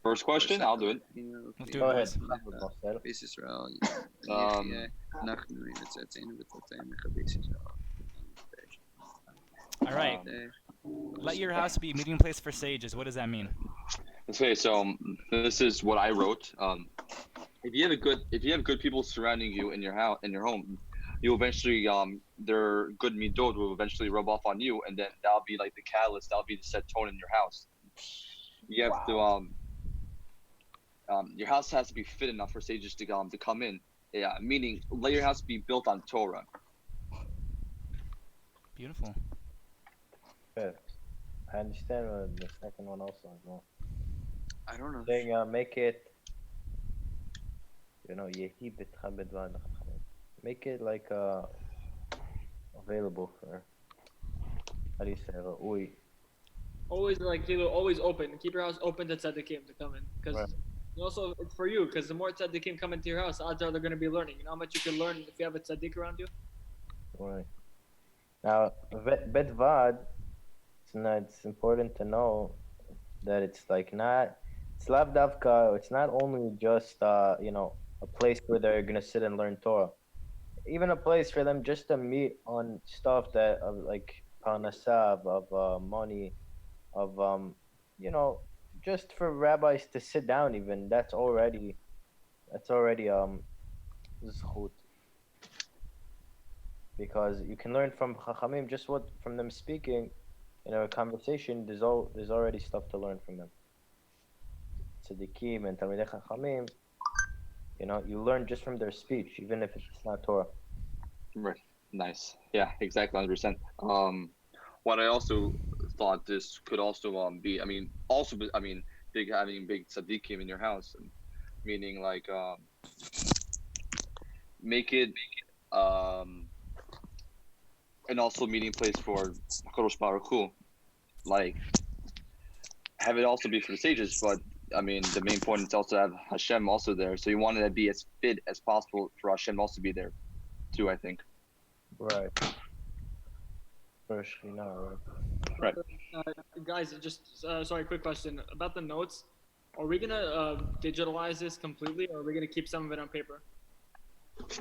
First question, I'll do it. Let's do Go it, ahead. boys. Base Israel. All right. Let your house be a meeting place for sages. What does that mean? Okay, so this is what I wrote. If you have good people surrounding you in your house, in your home, you eventually their good midot will eventually rub off on you, and then that'll be like the catalyst. That'll be the set tone in your house. You have to your house has to be fit enough for sages to come in. Yeah, meaning let your house be built on Torah. Beautiful. Good. I understand the second one also as well. I don't know. Saying make it, yehi betcha bedvad l'chachamim. Make it like available for, how do you say, re'ui. Always always open. Keep your house open to tzaddikim to come in, because Right. also it's for you. Because the more tzaddikim come into your house, odds are they're going to be learning. You know how much you can learn if you have a tzaddik around you. Right. Now, bedvad, it's important to know that it's like not, it's lav davka, it's not only just, a place where they're going to sit and learn Torah. Even a place for them just to meet on stuff that, of like, parnasav, of money, of, just for rabbis to sit down even, that's already zchut. Because you can learn from Chachamim just from them speaking in a conversation. There's already stuff to learn from them. Tzaddikim and Talmidei Chachamim, you learn just from their speech, even if it's not Torah. Right. Nice. Yeah, exactly, 100%. What I also thought this could also be, having big tzaddikim in your house, meaning like make it and also meeting place for Hakadosh Baruch Hu, like have it also be for the sages, but the main point is also to have Hashem also there. So you want it to be as fit as possible for Hashem also to be there, too. I think. Right. For Shema, right? Guys, just sorry, quick question about the notes. Are we gonna digitalize this completely, or are we gonna keep some of it on paper?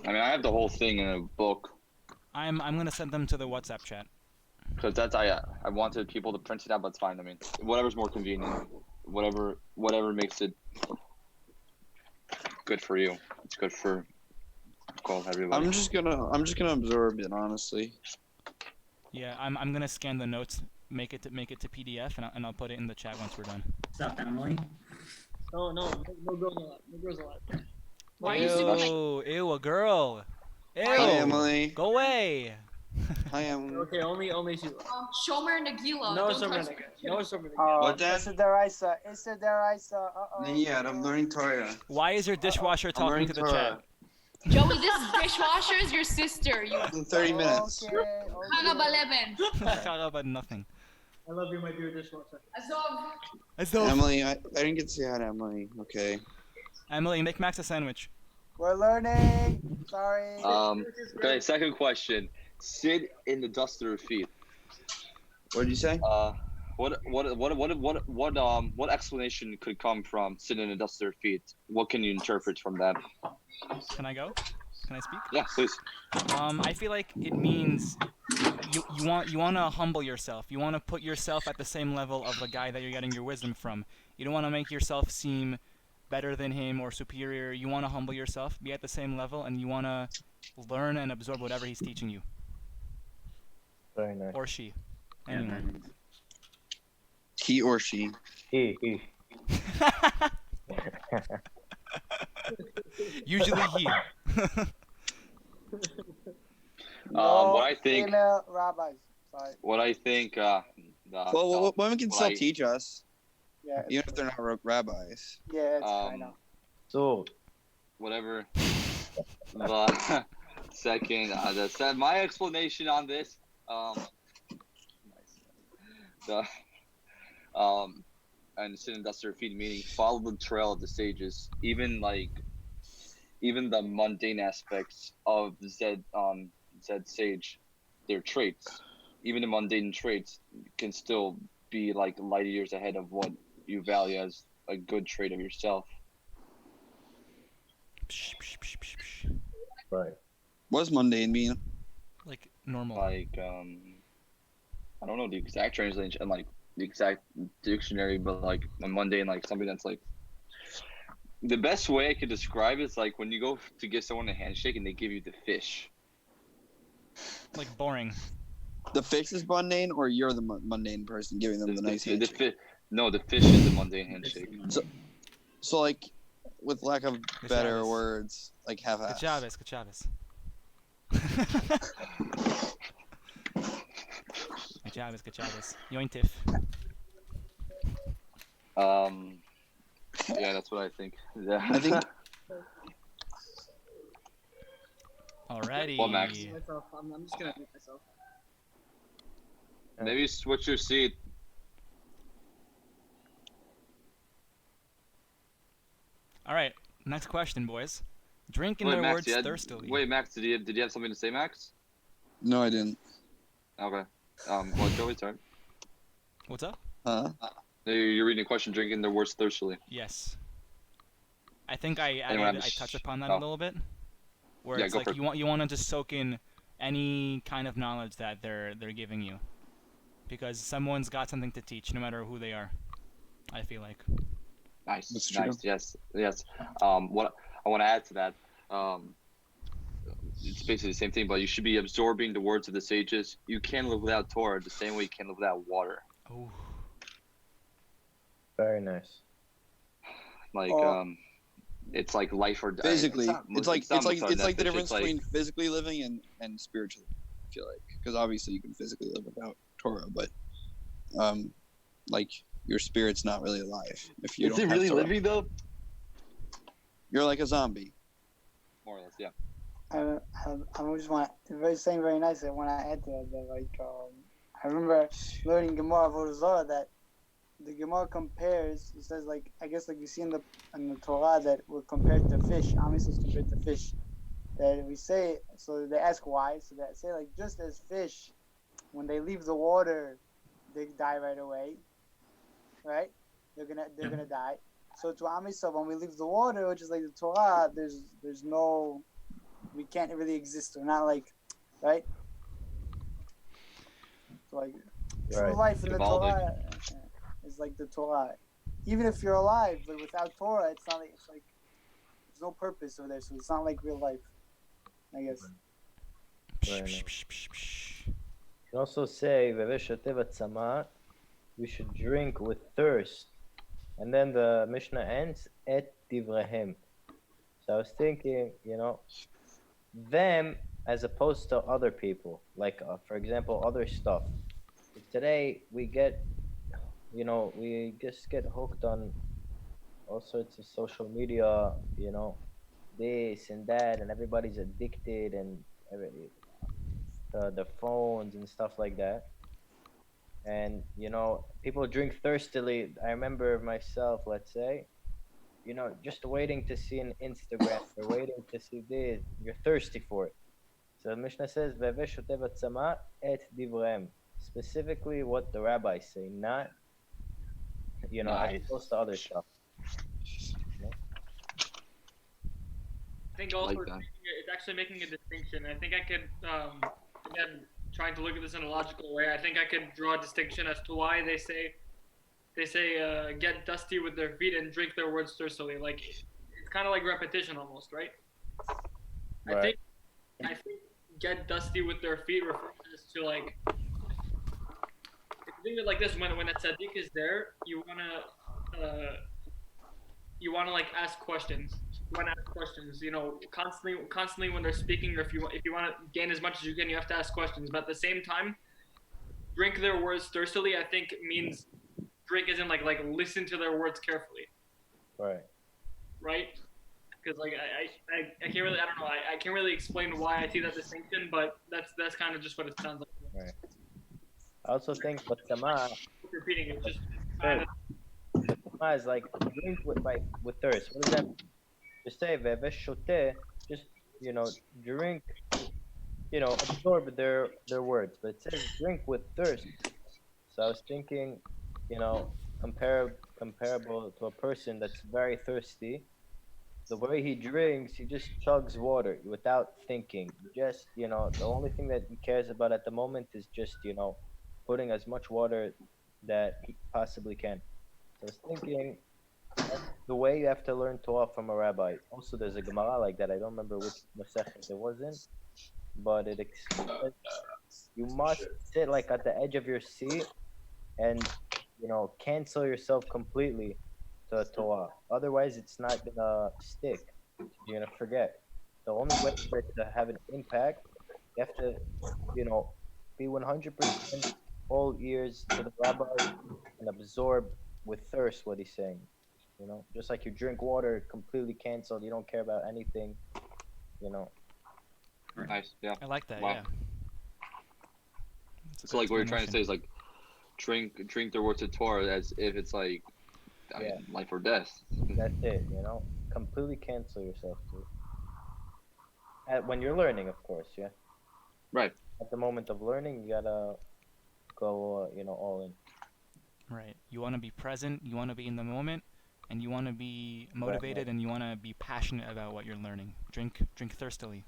I have the whole thing in a book. I'm gonna send them to the WhatsApp chat. Because that's I wanted people to print it out, but it's fine. Whatever's more convenient, whatever makes it good for you. It's good for everybody. I'm just gonna absorb it, honestly. Yeah, I'm gonna scan the notes, make it to PDF, and I'll put it in the chat once we're done. What's up, Emily? No girls allowed. No girls allowed. Why are you sleeping? Ew, a girl. Ew. Hi, Emily. Go away. Hi, Emily. Okay, only Sheila. Shomer Nagila. No Don't Shomer touch Nagila. me. No Shomer Nagila. What that? It's a deraisa. It's a deraisa. Yeah, I'm learning Torah. Why is your dishwasher talking to the chat? Joey, this dishwasher is your sister. You In 30 minutes. Okay. Hagabaleven. About nothing. I love you, my dear dishwasher. Azov. Emily, I didn't get to say hi to Emily. Okay. Emily, make Max a sandwich. We're learning. Sorry. Okay. Second question: sit in the dust of your feet. What did you say? What explanation could come from sitting in the dust of your feet? What can you interpret from that? Can I go? Can I speak? Yeah, please. I feel like it means you want to humble yourself. You want to put yourself at the same level of the guy that you're getting your wisdom from. You don't want to make yourself seem better than him or superior. You want to humble yourself, be at the same level, and you want to learn and absorb whatever he's teaching you. Very nice. Or she. Anyone. He or she. He. Usually he. What I think. Female rabbis. Sorry. What I think. Well, women can still teach us, Yeah. even if they're not rabbis. Yeah, it's kind of. So, whatever. The second, my explanation on this. And sit in dust or feet, meaning follow the trail of the sages. Even the mundane aspects of Zed sage, their traits, even the mundane traits can still be like light years ahead of what you value as a good trait of yourself. Psh, psh, psh, psh, psh. Right. What does mundane mean? Like normal. Like I don't know the exact translation and like the exact dictionary, but like a mundane, like something that's like the best way I could describe it is like when you go to give someone a handshake and they give you the fish. Like boring. The fish is mundane, or you're the mundane person giving them the nice handshake? No, the fish is the mundane handshake. So like, with lack of better Chavez. words, like half-ass. Chavez. Chavez. Yointif. Yeah, that's what I think. Yeah. I think Alrighty. Well, Max. Myself, I'm just gonna mute myself. Maybe switch your seat. Alright, next question, boys. Drink in Wait, their Max, words thirstily. Wait, Max, did you have something to say, Max? no, I didn't. Okay. Well, Joey's turn. What's up? Huh? You're reading a question, drinking their words thirstily. Yes. I think I Anyone have touched upon that oh. a little bit. Where Yeah, it's go like for it. you want to just soak in any kind of knowledge that they're giving you. Because someone's got something to teach, no matter who they are. I feel like. Nice, That's true. nice, yes. What I want to add to that, it's basically the same thing, but you should be absorbing the words of the sages. You can't live without Torah the same way you can't live without water. Oh. Very nice. Like, it's like life or death. Physically, it's like the It's difference like- between physically living and spiritually. I feel like, because obviously you can physically live without Torah, but like your spirit's not really alive if you Is don't it have really Torah. living though? You're like a zombie. More or less, yeah. I just want saying very nice. I want to add to that. Like, I remember learning Gemara Avodah Zarah that the Gemara compares. It says like I guess like you see in the Torah that we're compared to fish. Am Yisrael is compared to fish. That we say so. They ask why. So they say like just as fish, when they leave the water, they die right away. Right? They're gonna die. So to Am Yisrael, when we leave the water, which is like the Torah, there's no, we can't really exist. We're not like, right? So like, true Right. life in the Evolving. Torah is like the Torah. Even if you're alive, but without Torah, it's not like, it's like, there's no purpose over there. So it's not like real life, I guess. Very nice. You can also say, we should drink with thirst. And then the Mishnah ends, et divrehem. So I was thinking, them as opposed to other people. Like, for example, other stuff. Today, we get, we just get hooked on all sorts of social media, this and that, and everybody's addicted, and the phones and stuff like that. And people drink thirstily. I remember myself, let's say, just waiting to see an Instagram, or waiting to see this. You're thirsty for it. So the Mishnah says, "Veve shotev atzama et divrehem." Specifically, what the rabbis say, not as Nice. opposed to other stuff. I think also Like that. it's actually making a distinction. I think I could, again, trying to look at this in a logical way. I think I could draw a distinction as to why they say get dusty with their feet and drink their words thirstily. Like it's kind of like repetition almost, right? Right. I think get dusty with their feet refers to like if you think of it like this, when a tzaddik is there, you wanna like ask questions. You wanna ask questions, constantly when they're speaking, or if you want to gain as much as you can, you have to ask questions. But at the same time, drink their words thirstily, I think means drink isn't like listen to their words carefully, Right. right? Because like I can't really, I don't know, I can't really explain why I see that distinction, but that's kind of just what it sounds like. Right. I also think Batsama Repeating it, just kind of. is like drink with thirst. What does that mean? Just say veve shote, just drink, absorb their words. But it says drink with thirst. So I was thinking, compare comparable to a person that's very thirsty. The way he drinks, he just chugs water without thinking. Just, the only thing that he cares about at the moment is just, putting as much water that he possibly can. So I was thinking, that's the way you have to learn Torah from a rabbi. Also, there's a Gemara like that. I don't remember which Masechet it was in, but it explains you must sit like at the edge of your seat and, cancel yourself completely to Torah. Otherwise, it's not gonna stick. You're gonna forget. The only way for it to have an impact, you have to, be 100% all ears to the rabbi and absorb with thirst what he's saying. Just like you drink water, completely canceled. You don't care about anything. Nice. Yeah. I like that. Wow. Yeah. It's a So good like what you're trying to explanation. say is like drink the words of Torah as if it's like I mean, life or death. That's it. Completely cancel yourself, dude. When you're learning, of course, yeah. Right. At the moment of learning, you gotta go, all in. Right. You want to be present. You want to be in the moment, and you want to be motivated, and you want to be passionate about what you're learning. Drink thirstily.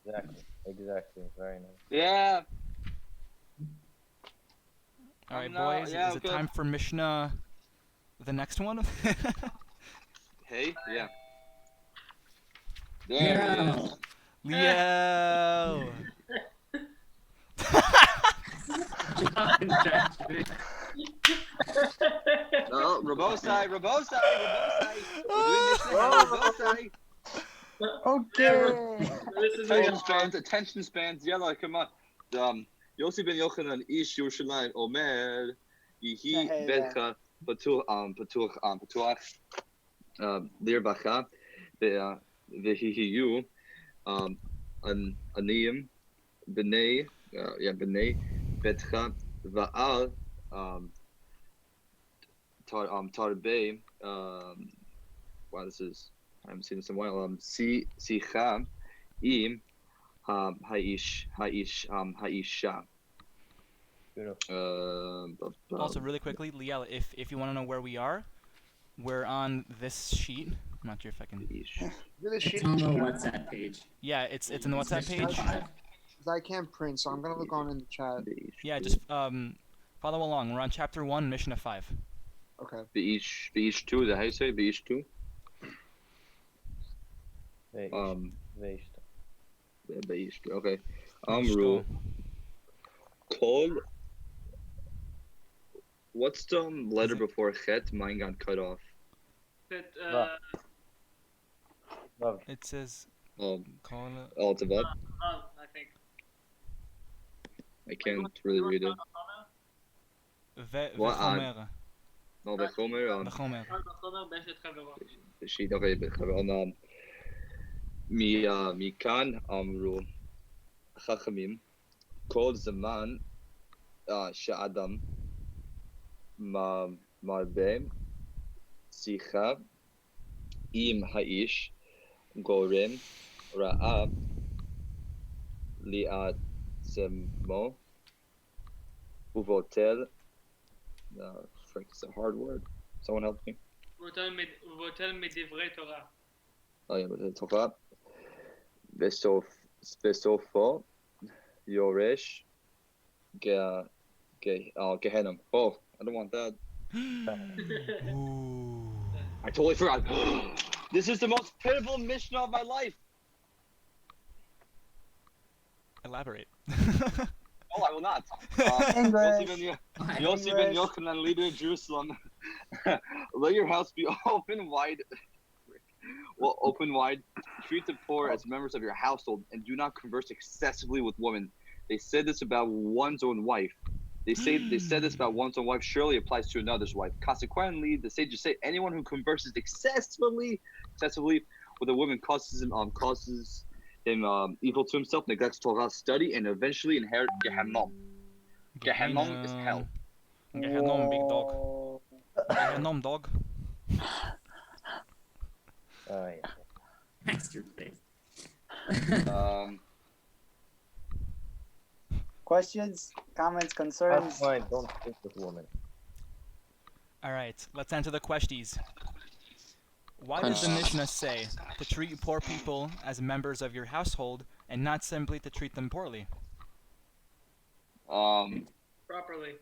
Exactly. Very nice. Yeah. All right, No, boys. yeah, Is it good. time for Mishnah? The next one. Hey. Yeah. There it is. Leo. No, Rabosai. We're doing Mishnah now, Rabosai. Okay. This is Attention spans. Yalla, come on. Yoel Ben Yochanan ish Yerushalayim Omer Yihi Bedcha Patuach Lirbacha Vehiyu Aniyim B'nei Bedcha Va'al Tarbei wow, this is I haven't seen this in a while. Sicha Im Haisha. Beautiful. Also, really quickly, Liel, if you want to know where we are, we're on this sheet. I'm not sure if I can. It's on the WhatsApp page. Yeah, it's in the WhatsApp page. I can't print, so I'm gonna look on in the chat. Yeah, just follow along. We're on chapter 1, Mishnah 5. Okay. Beish 2, the how you say Beish 2? Beish 2. Okay. Amru. Kol. What's the letter before Chet? Mine got cut off. That, Love. It says. Oh, Call it's a what? I think. I can't really read it. Vechomer. No, Bechomer. Vechomer. Sheet. Okay, Bechomer. Mikan Amru. Chachamim. Kol Zaman. Sha'adam. Marbe. Sicha. Im Haish. Gorem. Ra'ab. Liat Zemo. Uvotel. Frank, it's a hard word. Someone help me. Votel medivrei Torah. Oh yeah, but the Torah. Besofo. Yoresh. Gehenim. Oh, I don't want that. Ooh. I totally forgot. This is the most pitiful Mishnah of my life. Elaborate. Oh, I will not. English. Yosef Ben Yochanan, leader of Jerusalem. Let your house be open wide. Well, open wide. Treat the poor as members of your household, and do not converse excessively with women. They said this about one's own wife. They said this about one's own wife surely applies to another's wife. Consequently, the sages say anyone who converses excessively with a woman causes him evil to himself, neglects Torah study, and eventually inherit Gehenom. Gehenom is hell. Gehenom, big dog. Gehenom, dog. Oh, yeah. Masterpiece. Questions, comments, concerns? Fine, don't think with women. All right, let's answer the questions. Why does the Mishnah say to treat poor people as members of your household and not simply to treat them poorly? Properly.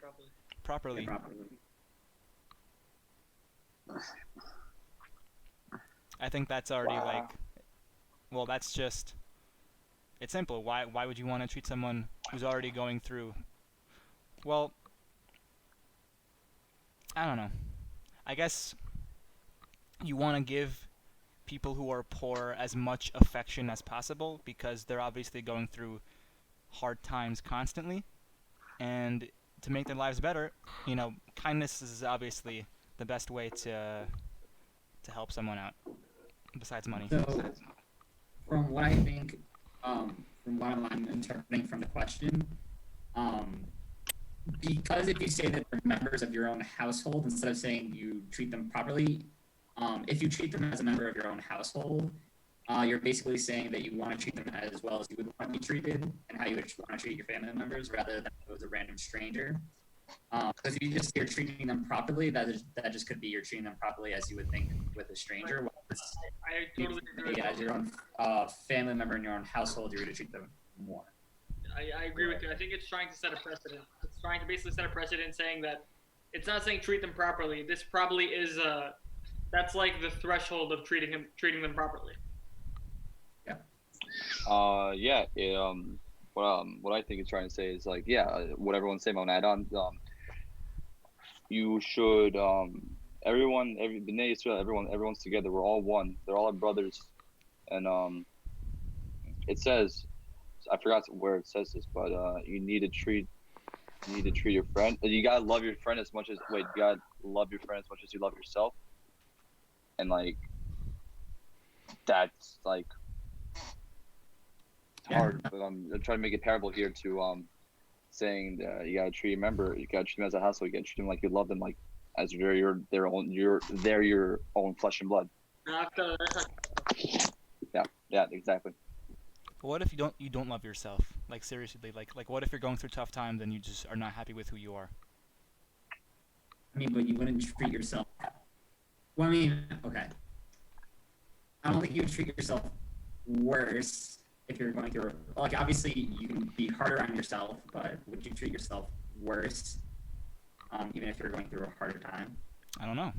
Properly. I think that's already like, well, that's just, it's simple. Why would you want to treat someone who's already going through, well, I don't know. I guess you want to give people who are poor as much affection as possible because they're obviously going through hard times constantly. And to make their lives better, kindness is obviously the best way to help someone out, besides money. So, from what I think, from what I'm interpreting from the question, because if you say that they're members of your own household instead of saying you treat them properly, if you treat them as a member of your own household, you're basically saying that you want to treat them as well as you would want to be treated and how you would want to treat your family members rather than if it was a random stranger. Because if you just say you're treating them properly, that just could be you're treating them properly as you would think with a stranger. I totally agree. As your own family member in your own household, you're going to treat them more. I agree with you. I think it's trying to set a precedent. It's trying to basically set a precedent saying that it's not saying treat them properly. This probably is that's like the threshold of treating them properly. What I think it's trying to say is like, what everyone's saying, on add-on, you should, B'nai Yisrael, everyone's together. We're all one. They're all our brothers, and it says, I forgot where it says this, but you need to treat your friend. You gotta love your friend as much as you gotta love your friend as much as you love yourself, and like that's like. Hard, but I'm trying to make it parable here to saying that you gotta treat them as a household. You gotta treat them like you love them, like as they're your own flesh and blood. Yeah, exactly. What if you don't love yourself? Like seriously, like what if you're going through tough times and you just are not happy with who you are? I mean, but you wouldn't treat yourself. Well, I mean, okay. I don't think you would treat yourself worse. If you're going through, like, obviously you can be harder on yourself, but would you treat yourself worse, even if you're going through a harder time? I don't know.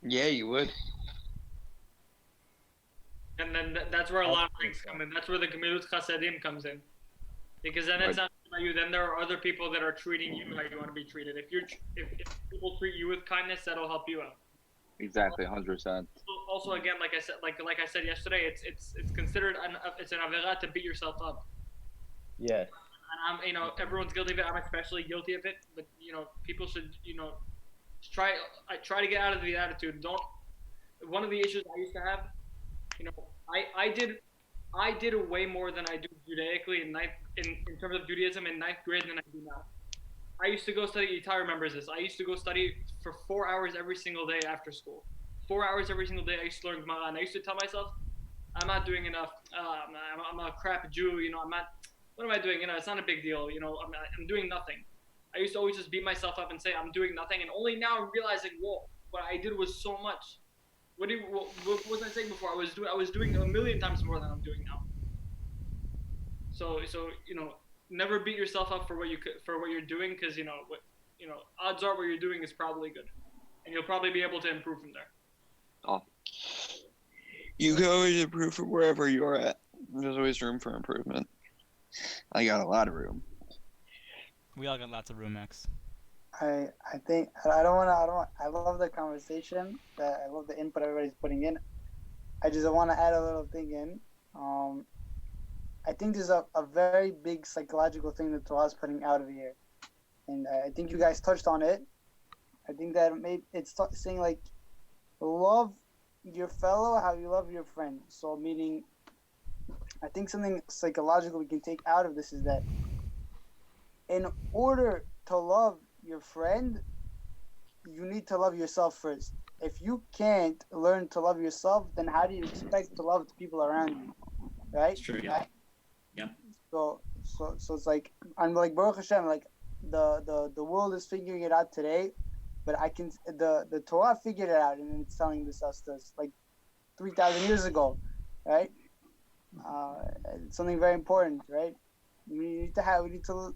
Yeah, you would. And then that's where a lot of things come in. That's where the Gemilut Chasadim comes in. Because then it's not about you. Then there are other people that are treating you how you want to be treated. If people treat you with kindness, that'll help you out. Exactly, 100%. Also, again, like I said yesterday, it's considered it's an avera to beat yourself up. Yeah. And everyone's guilty of it. I'm especially guilty of it. But people should try to get out of the attitude. One of the issues I used to have, I did way more than I do Judaically in terms of Judaism in 9th grade than I do now. I used to go study. Itai remembers this. I used to go study for 4 hours every single day after school. 4 hours every single day. I used to learn Gemara, and I used to tell myself, "I'm not doing enough. I'm a crap Jew. I'm not. What am I doing? It's not a big deal. I'm doing nothing." I used to always just beat myself up and say I'm doing nothing, and only now I'm realizing, whoa, what I did was so much. What was I saying before? I was doing a million times more than I'm doing now. So never beat yourself up for what you're doing, because odds are what you're doing is probably good, and you'll probably be able to improve from there. Oh. You can always improve from wherever you're at. There's always room for improvement. I got a lot of room. We all got lots of room, Max. I think I love the conversation. I love the input everybody's putting in. I just want to add a little thing in. I think there's a very big psychological thing that Torah is putting out of here, and I think you guys touched on it. I think that it's saying like, love your fellow how you love your friend. So meaning, I think something psychological we can take out of this is that in order to love your friend, you need to love yourself first. If you can't learn to love yourself, then how do you expect to love the people around you? Right? That's true, yeah. Yeah. So it's like, I'm like, Baruch Hashem, like the world is figuring it out today. but the Torah figured it out, and it's telling us like 3,000 years ago, right? It's something very important, right? We need to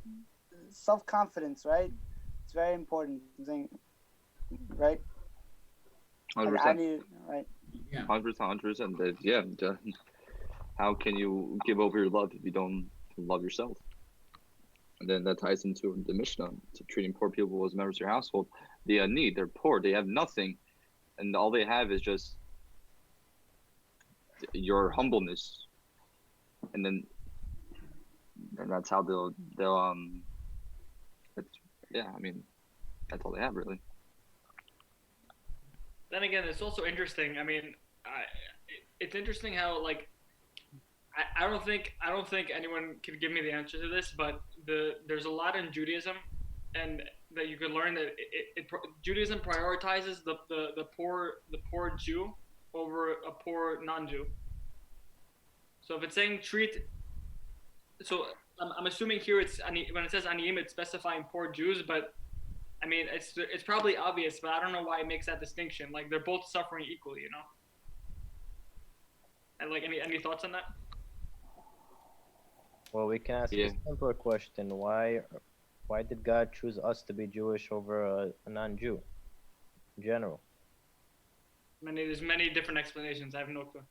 self-confidence, right? It's very important thing, right? 100%. Right? Yeah. 100%. Yeah. How can you give over your love if you don't love yourself? And then that ties into the Mishnah, to treating poor people as members of your household. They need, they're poor, they have nothing, and all they have is just your humbleness. And that's how they'll I mean, that's all they have really. Then again, it's also interesting. I mean, it's interesting how like I don't think anyone can give me the answer to this, but there's a lot in Judaism, and that you can learn that Judaism prioritizes the poor Jew over a poor non-Jew. So if it's saying so I'm assuming here when it says aniyim, it's specifying poor Jews, but I mean it's probably obvious, but I don't know why it makes that distinction. Like they're both suffering equally, you know. And like any thoughts on that? Well, we can ask a simpler question. Why did God choose us to be Jewish over a non-Jew in general? There's many different explanations. I have no clue.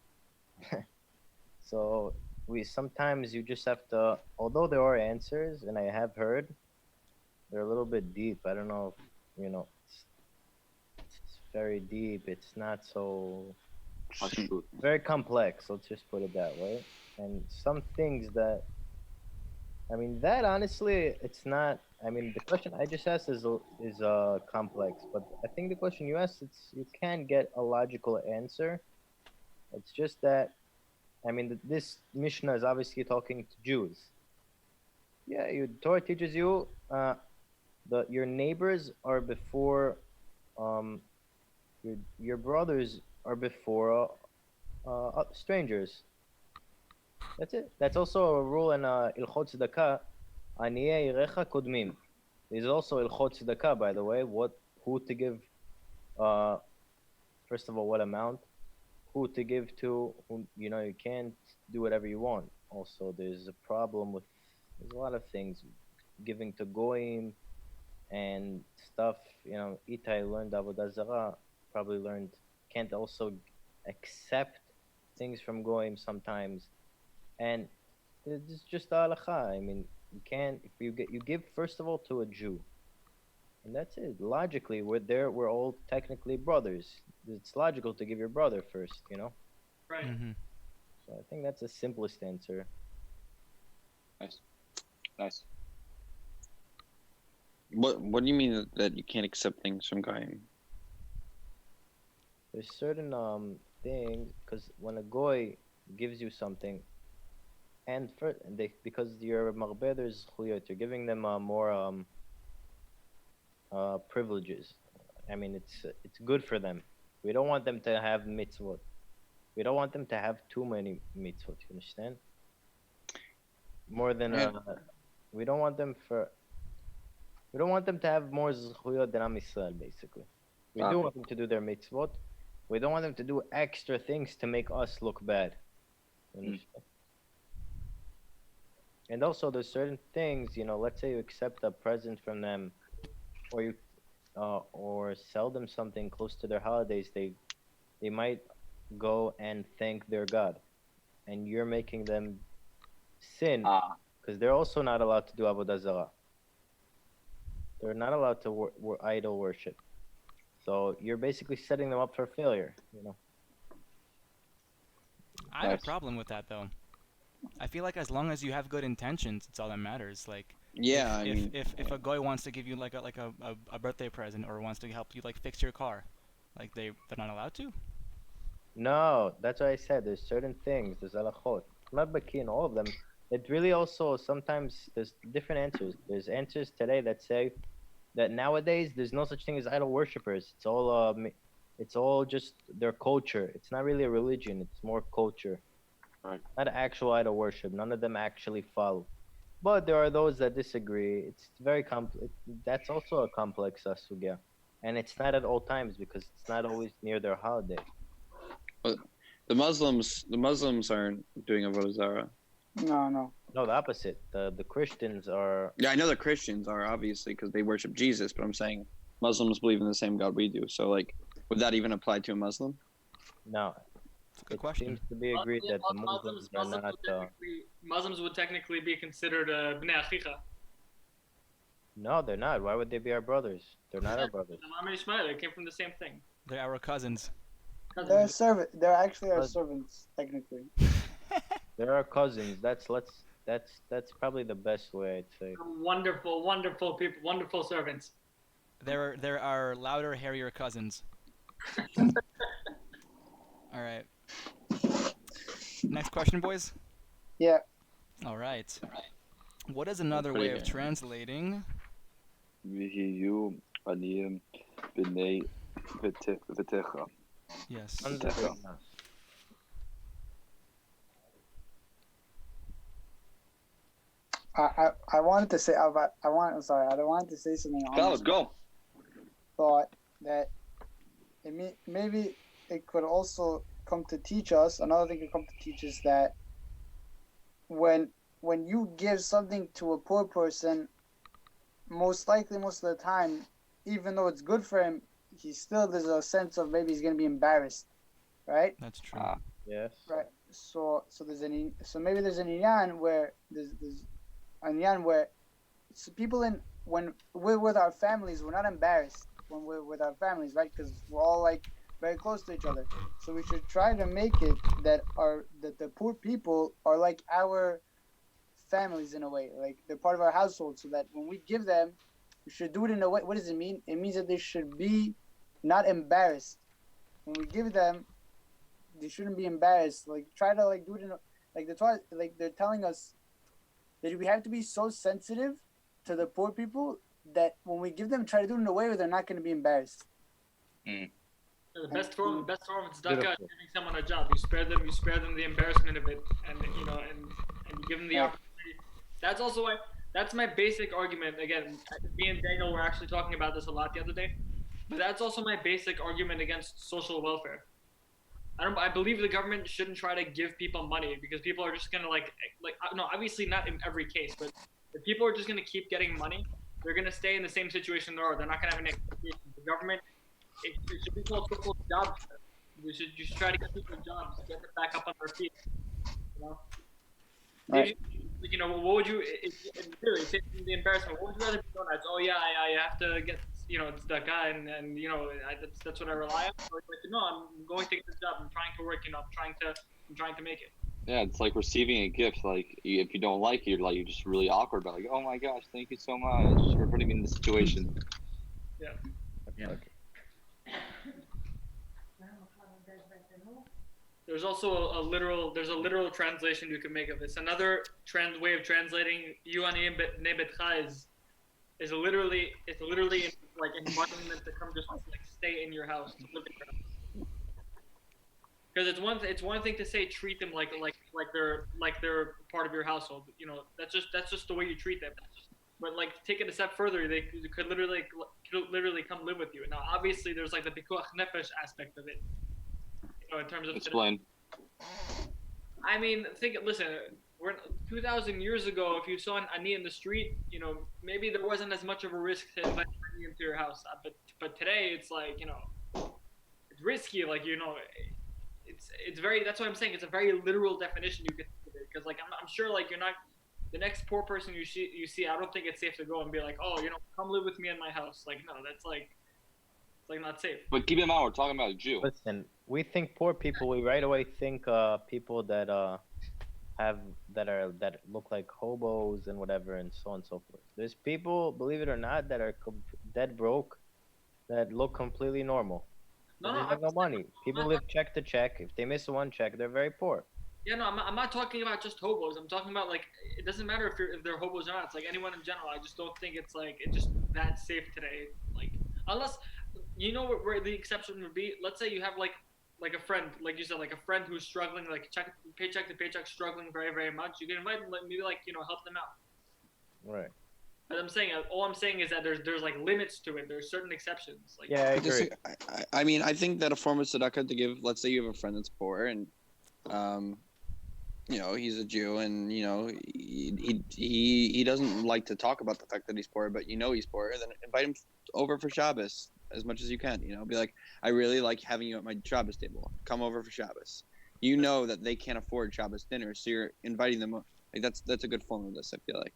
So sometimes you just have to, although there are answers, and I have heard, they're a little bit deep. I don't know if, it's very deep. It's not so very complex. Let's just put it that way. And some things that, that honestly, it's not. The question I just asked is complex, but I think the question you asked, you can get a logical answer. It's just that, this Mishnah is obviously talking to Jews. Yeah, Torah teaches you your neighbors are before, your brothers are before strangers. That's it. That's also a rule in Ilchot Tzedakah. Aniyei irecha kodmim. There's also Ilchot Tzedakah, by the way. Who to give? First of all, what amount? Who to give to? You can't do whatever you want. Also, there's a problem with. There's a lot of things, giving to goyim, and stuff. Itai learned Avodah Zarah. Probably learned. Can't also accept things from goyim sometimes. And it's just the halakha. You can't, if you give first of all to a Jew, and that's it. Logically, we're all technically brothers. It's logical to give your brother first, Right. Mm-hmm. So I think that's the simplest answer. Nice. What do you mean that you can't accept things from Goyim? There's certain things, because when a goy gives you something, because you're marbeh, there's chuyot, you're giving them more privileges. It's good for them. We don't want them to have mitzvot. We don't want them to have too many mitzvot. You understand? More than we don't want them to have more zchuyot than Am Yisrael, basically. We do want them to do their mitzvot. We don't want them to do extra things to make us look bad. You understand? And also, there's certain things, let's say you accept a present from them, or you, or sell them something close to their holidays. They might go and thank their God, and you're making them sin, because they're also not allowed to do avodah zarah. They're not allowed to idol worship. So you're basically setting them up for failure. I have a problem with that, though. I feel like as long as you have good intentions, it's all that matters. Like, Yeah, if a guy wants to give you like a birthday present, or wants to help you like fix your car, like they're not allowed to. No, that's what I said. There's certain things. There's halachot. I'm not baki in all of them. It really also sometimes there's different answers. There's answers today that say that nowadays there's no such thing as idol worshippers. It's all just their culture. It's not really a religion. It's more culture. Right. Not actual idol worship. None of them actually follow. But there are those that disagree. It's very complex. That's also a complex sugya. and it's not at all times because it's not always near their holiday. The Muslims aren't doing avodah zarah. No, no. No, the opposite. The Christians are. Yeah, I know the Christians are obviously because they worship Jesus, but I'm saying Muslims believe in the same God we do. So like, would that even apply to a Muslim? No. That's a good It question. seems to be agreed that the Muslims are not. Muslims would technically be considered bnei achicha. No, they're not. Why would they be our brothers? They're not our brothers. They came from the same thing. They're our cousins. They're servant. They're actually our servants, technically. They're our cousins. That's probably the best way I'd say. Wonderful, wonderful people, wonderful servants. They're our louder, hairier cousins. All right. Next question, boys. Yeah. All right. What is another way of translating? Vihiyu aniyim b'nei v'techa. Yes. I wanted to say about I wanted to say something on Let's go. thought that maybe it could also come to teach us, another thing could come to teach us that when you give something to a poor person, most of the time, even though it's good for him, there's a sense of maybe he's going to be embarrassed, right? That's true. Yes. Right. So maybe there's an inyan where people when we're with our families, we're not embarrassed when we're with our families, right? Because we're all like very close to each other. So we should try to make it that the poor people are like our families in a way, like they're part of our household. So that when we give them, we should do it in a way. What does it mean? It means that they should be not embarrassed when we give them. They shouldn't be embarrassed. Like try to like do it in like the Torah, like they're telling us that we have to be so sensitive to the poor people that when we give them, try to do it in a way where they're not going to be embarrassed. The best form of tzedakah is giving someone a job. You spare them the embarrassment of it, and you give them the opportunity. That's also why. That's my basic argument. Again, me and Daniel were actually talking about this a lot the other day, but that's also my basic argument against social welfare. I believe the government shouldn't try to give people money because people are just gonna no, obviously not in every case, but if people are just gonna keep getting money, they're gonna stay in the same situation they are. They're not gonna have any expectations. The government, it should be called so-called jobs. We should just try to get people jobs, get them back up on their feet. You know, Right. you know, what would you? Really, the embarrassment. What would you rather be known as? Oh yeah, I have to get. You know, it's that guy, and you know, that's what I rely on. Or like, no, I'm going to get this job. I'm trying to work. You know, I'm trying to make it. Yeah, it's like receiving a gift. Like if you don't like it, you're just really awkward. But like, oh my gosh, thank you so much for putting me in this situation. Yeah. Yeah. There's also a literal translation you can make of this. Another way of translating "you aniyim b'nei betcha" is literally like inviting them to come just like stay in your house, live in your house. Because it's one thing to say treat them like they're part of your household. You know, that's just the way you treat them. But like take it a step further, they could literally come live with you. Now obviously there's like the pikuach nefesh aspect of it. You know, in terms of Explain. I mean, listen. We're 2,000 years ago, if you saw an ani in the street, you know, maybe there wasn't as much of a risk to invite an ani into your house. But today, it's like, you know, it's risky. Like, you know, it's very. That's what I'm saying. It's a very literal definition you could give it, because like I'm sure like you're not the next poor person you see. I don't think it's safe to go and be like, oh, you know, come live with me in my house. Like, no, that's like it's like not safe. But keep in mind, we're talking about a Jew. Listen, we think poor people. We right away think people that that look like hobos and whatever and so on and so forth. There's people, believe it or not, that are dead broke, that look completely normal. They have no money. People live check to check. If they miss one check, they're very poor. Yeah, no, I'm not talking about just hobos. I'm talking about like it doesn't matter if they're hobos or not. It's like anyone in general. I just don't think it's just that safe today. Like unless you know where the exception would be. Let's say you have like a friend, like you said, like a friend who's struggling, like paycheck to paycheck, struggling very, very much. You can invite them, like maybe like, you know, help them out. Right. But all I'm saying is that there's like limits to it. There's certain exceptions. Like, Yeah, I agree. I mean, I think that a form of tzedakah to give, let's say you have a friend that's poor and, you know, he's a Jew and, you know, he doesn't like to talk about the fact that he's poor, but you know he's poor, then invite him over for Shabbos as much as you can, you know, be like, I really like having you at my Shabbos table. Come over for Shabbos. You know that they can't afford Shabbos dinner, so you're inviting them. Like that's a good form of this, I feel like.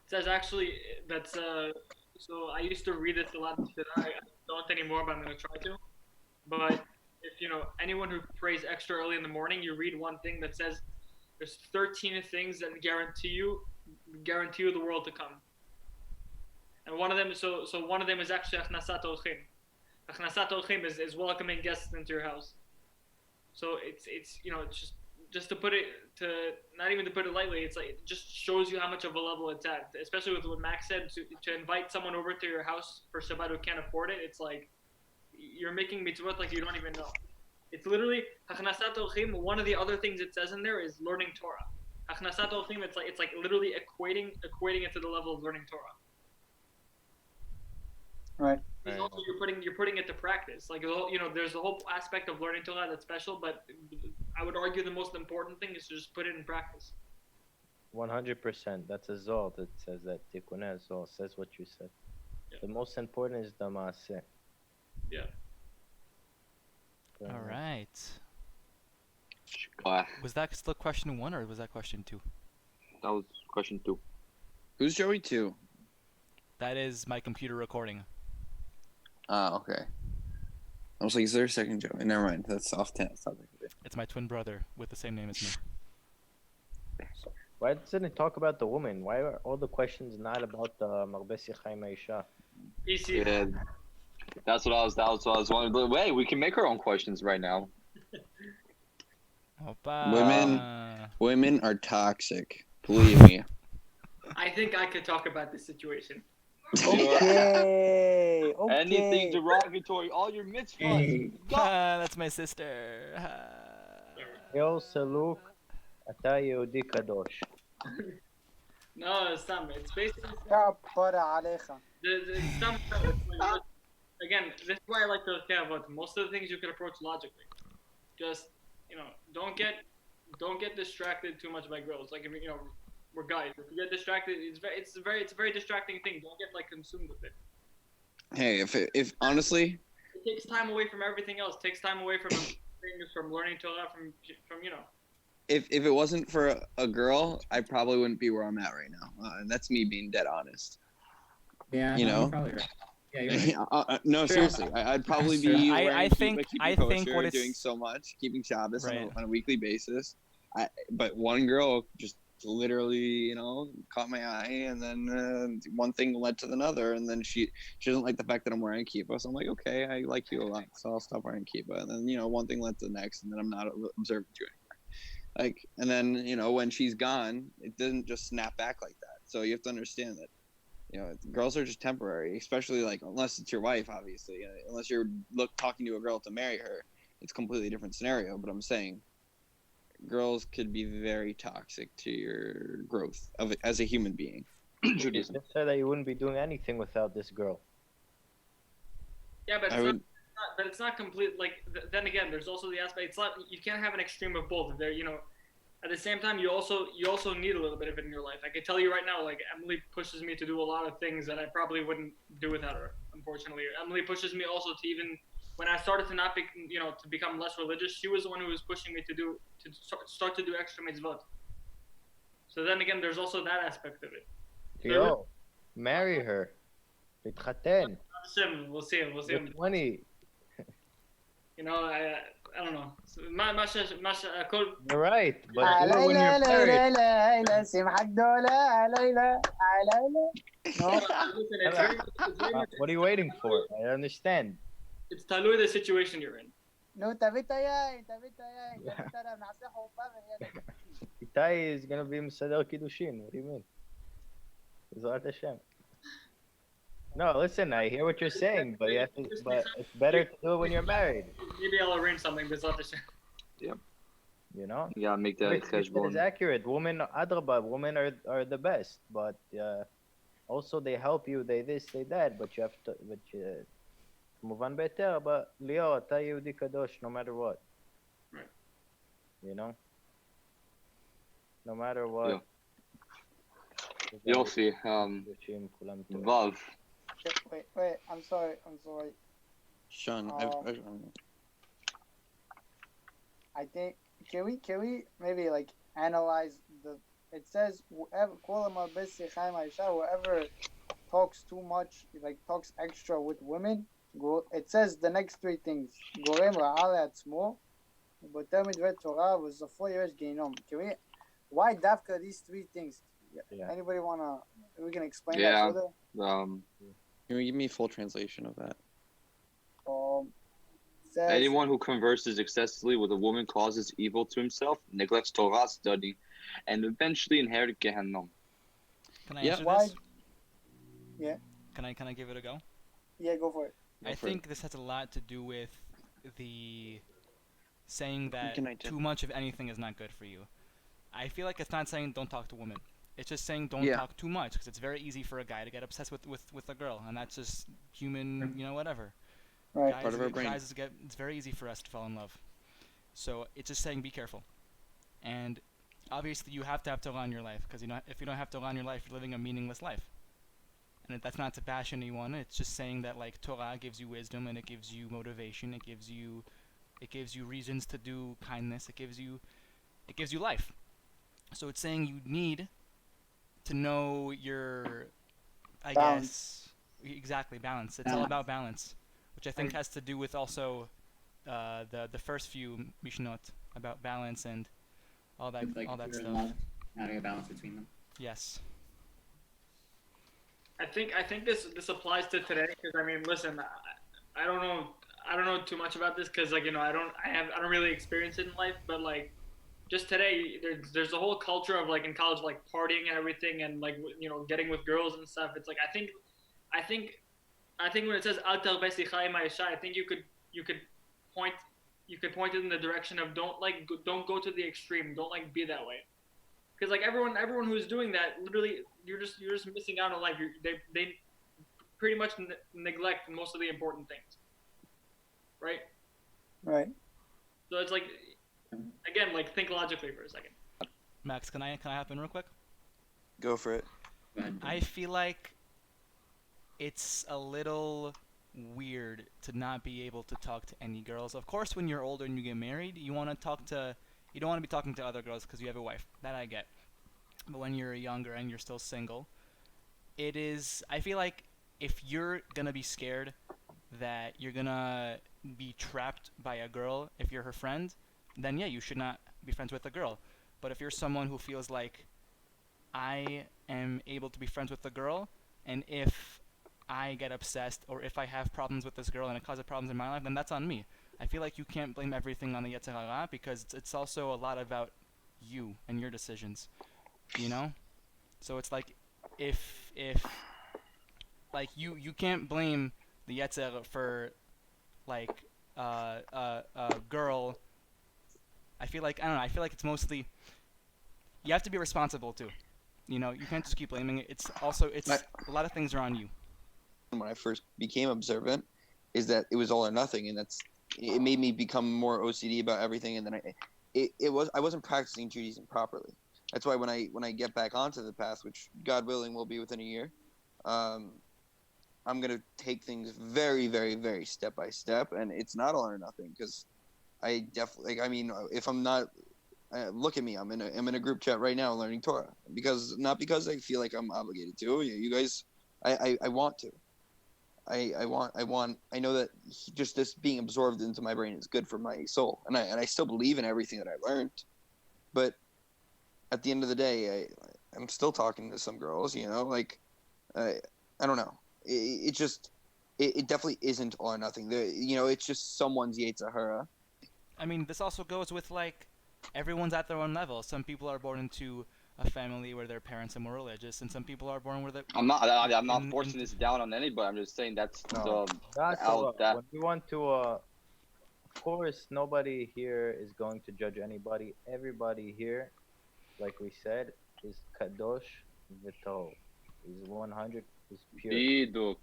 it says actually that's so I used to read this a lot. I don't anymore, but I'm gonna try to. But if you know anyone who prays extra early in the morning, you read one thing that says there's 13 things that guarantee you the world to come. And one of them, so one of them is actually achnasat orchim. Achnasat orchim is welcoming guests into your house. So it's you know it's just to put it to not even to put it lightly, it's like it just shows you how much of a level it's at. Especially with what Max said, to invite someone over to your house for Shabbat who can't afford it, it's like you're making mitzvot like you don't even know. It's literally achnasat orchim. One of the other things it says in there is learning Torah. Achnasat orchim. It's like literally equating it to the level of learning Torah. Right. Because also you're putting it to practice. Like you know, there's the whole aspect of learning Torah that's special, but I would argue the most important thing is to just put it in practice. 100%. That's a zol that says that. Tikuneh zol says what you said. Yeah. The most important is the maaseh. Yeah. All right. Uh, Was that still question 1 or was that question 2? that was question 2. Who's Joey 2? That is my computer recording. Oh, okay. I was like, is there a second Joey? Never mind. That's off topic. It's my twin brother with the same name as me. Why doesn't it talk about the woman? Why are all the questions not about the Marbesi Chaim Aisha? PC. Yeah, that's what I was wondering. Wait, we can make our own questions right now. Opa. Women are toxic. Believe me. I think I could talk about this situation. Okay. Anything derogatory, all your mitzvahs. That's my sister. Yo, Saluk, אתה יהודי קדוש. No, it's basically كبر عليها. Again, this is why I like Pirkei Avot. Most of the things you can approach logically. Just you know, don't get distracted too much by girls. Like you know, we're guys. If you get distracted, it's a very distracting thing. Don't get like consumed with it. Hey, if honestly, it takes time away from everything else. It takes time away from things, from learning Torah, from you know. if it wasn't for a girl, I probably wouldn't be where I'm at right now. And that's me being dead honest. Yeah, You no, know? you're probably right. Yeah, you're right. No, seriously, I'd probably be I wearing think- keeping I kosher, think what it's- doing so much, keeping Shabbos Right. on a weekly basis. But one girl just literally, you know, caught my eye, and then one thing led to another, and then she doesn't like the fact that I'm wearing kippah, so I'm like, okay, I like you a lot, so I'll stop wearing kippah, and then, you know, one thing led to the next, and then I'm not observant to you anymore. Like, and then, you know, when she's gone, it doesn't just snap back like that. So you have to understand that, you know, girls are just temporary, especially like unless it's your wife, obviously. Unless you're talking to a girl to marry her, it's a completely different scenario. But I'm saying, girls could be very toxic to your growth as a human being. Judaism. You just said that you wouldn't be doing anything without this girl. Yeah, but it's not complete. Like then again, there's also the aspect. It's not you can't have an extreme of both. There, you know, at the same time, you also need a little bit of it in your life. I can tell you right now, like Emily pushes me to do a lot of things that I probably wouldn't do without her. Unfortunately, Emily pushes me also to even when I started to not be, you know, to become less religious. She was the one who was pushing me to start to do extra mitzvot. So then again, there's also that aspect of it. Yo, marry her. תתחתן. We'll see. You're 20. You know, I don't know. So, You're right, but do it when you're married. ليلى سمحك دولة ليلى ليلى. No. What are you waiting for? I understand. It's talui the situation you're in. No, تبيت ياي ترى بنعصي حبها. Itai is gonna be Mesader Kiddushin. What do you mean? Zot Hashem. No, listen, I hear what you're saying, but but it's better to do it when you're married. Maybe I'll arrange something. You know? You gotta make that It is cheshbon. accurate. Women, adraba, women are the best, but Also, they help you, they this, they that, but you have to, מובן בהיתר, but ליאור, אתה יהודי קדוש, no matter what. Right. You know? No matter what. יופי, כולם טועים. Vav. Wait, I'm sorry. Sean, I think can we maybe like analyze the? It says whoever talks too much, like talks extra with women. It says the next three things. גורם רעה לעצמו, ובותר מדברי תורה וסופו ירש גיהינום. Can we? Why dafka these three things? Yeah. Anybody wanna? We can explain Yeah. that further. can you give me a full translation of that? Says, Anyone who converses excessively with a woman causes evil to himself, neglects Torah study, and eventually inherits Gehenna. Can I Yeah. answer Why? this? Yeah. Can I give it a go? Yeah, go for it. I think this has a lot to do with the saying that Can I do- too much of anything is not good for you. I feel like it's not saying don't talk to women. It's just saying don't Yeah. talk too much, because it's very easy for a guy to get obsessed with a girl, and that's just human, whatever. Right. Guys, Part of our brain. it's very easy for us to fall in love. So it's just saying be careful. And obviously you have to have Torah in your life, because if you don't have Torah in your life, you're living a meaningless life. And that's not to bash anyone. It's just saying that like Torah gives you wisdom, and it gives you motivation. It gives you reasons to do kindness. It gives you life. So it's saying you need to know your, I Balance. guess, exactly, balance. It's all about balance, which I think has to do with also the first few Mishnot about balance and all that Like all that if you're in stuff. love, having a balance between them. Yes. I think this applies to today because I mean, listen, I don't know too much about this because like I don't really experience it in life, but like just today there's a whole culture of like in college like partying and everything and like getting with girls and stuff. It's like I think when it says Al tarbeh sicha im ha'isha, I think you could point it in the direction of don't go to the extreme, don't like be that way. Because like everyone who's doing that, literally, you're just missing out on life. They pretty much neglect most of the important things, right? Right. So it's like, again, like think logically for a second. Max, can I hop in real quick? Go for it. Go ahead. I feel like it's a little weird to not be able to talk to any girls. Of course, when you're older and you get married, you don't want to be talking to other girls because you have a wife. That I get. But when you're younger and you're still single, I feel like if you're going to be scared that you're going to be trapped by a girl if you're her friend, then yeah, you should not be friends with a girl. But if you're someone who feels like I am able to be friends with a girl, and if I get obsessed or if I have problems with this girl and it causes problems in my life, then that's on me. I feel like you can't blame everything on the Yetzer Hara because it's also a lot about you and your decisions, So it's like if like you can't blame the Yetzer for like a girl. I feel like it's mostly you have to be responsible too. You can't just keep blaming it. It's a lot of things are on you. When I first became observant, is that it was all or nothing, and it made me become more OCD about everything. And then I wasn't practicing Judaism properly. That's why when I get back onto the path, which God willing will be within a year, I'm gonna take things very, very, very step by step, and it's not all or nothing because I definitely if I'm not. Look at me. I'm in a group chat right now learning Torah not because I feel like I'm obligated to. You guys, I want to. I know that just this being absorbed into my brain is good for my soul, and I still believe in everything that I learned. But at the end of the day, I'm still talking to some girls. I don't know. It definitely isn't all or nothing. It's just someone's Yetzer Hara. I mean, this also goes with like everyone's at their own level. Some people are born into a family where their parents are more religious, and some people are born where I'm not forcing this down on anybody. I'm just saying that's when we want to of course nobody here is going to judge anybody. Everybody here, like we said, is kadosh v'tov. is 100 is pure. Biduk.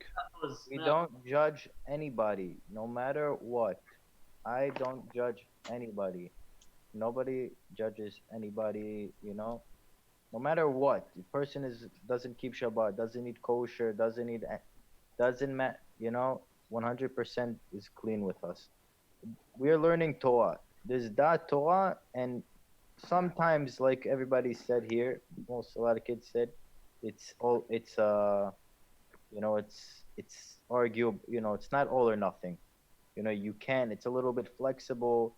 We don't judge anybody, no matter what. I don't judge anybody. Nobody judges anybody, you know. No matter what, the person doesn't keep Shabbat, doesn't eat kosher, doesn't you know, 100% is clean with us. We are learning Torah. There's that Torah, and sometimes, like everybody said here, a lot of kids said, you know, it's arguable, you know, it's not all or nothing. You know, you can, it's a little bit flexible.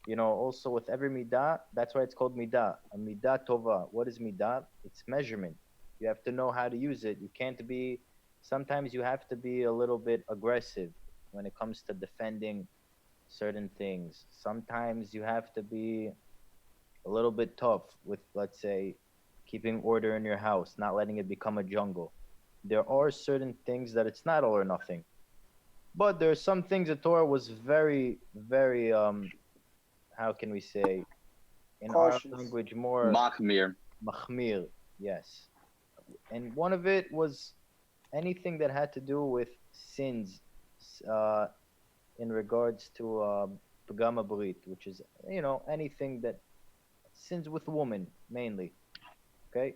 You know, also with every midah, that's why it's called midah. A midah tova. What is midah? It's measurement. You have to know how to use it. You can't be, sometimes you have to be a little bit aggressive when it comes to defending certain things. Sometimes you have to be a little bit tough with, let's say, keeping order in your house, not letting it become a jungle. There are certain things that it's not all or nothing. But there are some things that Torah was very, very, how can we say, in Cautious. our language, more Machmir. machmir, yes. And one of it was anything that had to do with sins in regards to Pagama Brit, which is, you know, anything that sins with women, mainly. Okay?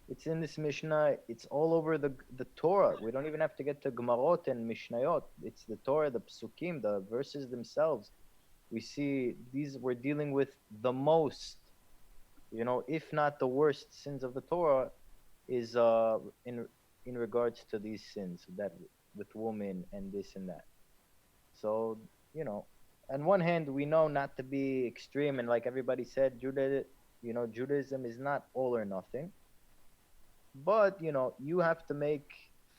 It's in this Mishnah. It's all over the Torah. We don't even have to get to Gemarot and Mishnayot. It's the Torah, the Psukim, the verses themselves. We see these, we're dealing with the most, you know, if not the worst sins of the Torah is in regards to these sins that with women and this and that. So, you know, on one hand, we know not to be extreme, and like everybody said, Judaism is not all or nothing. But, you know, you have to make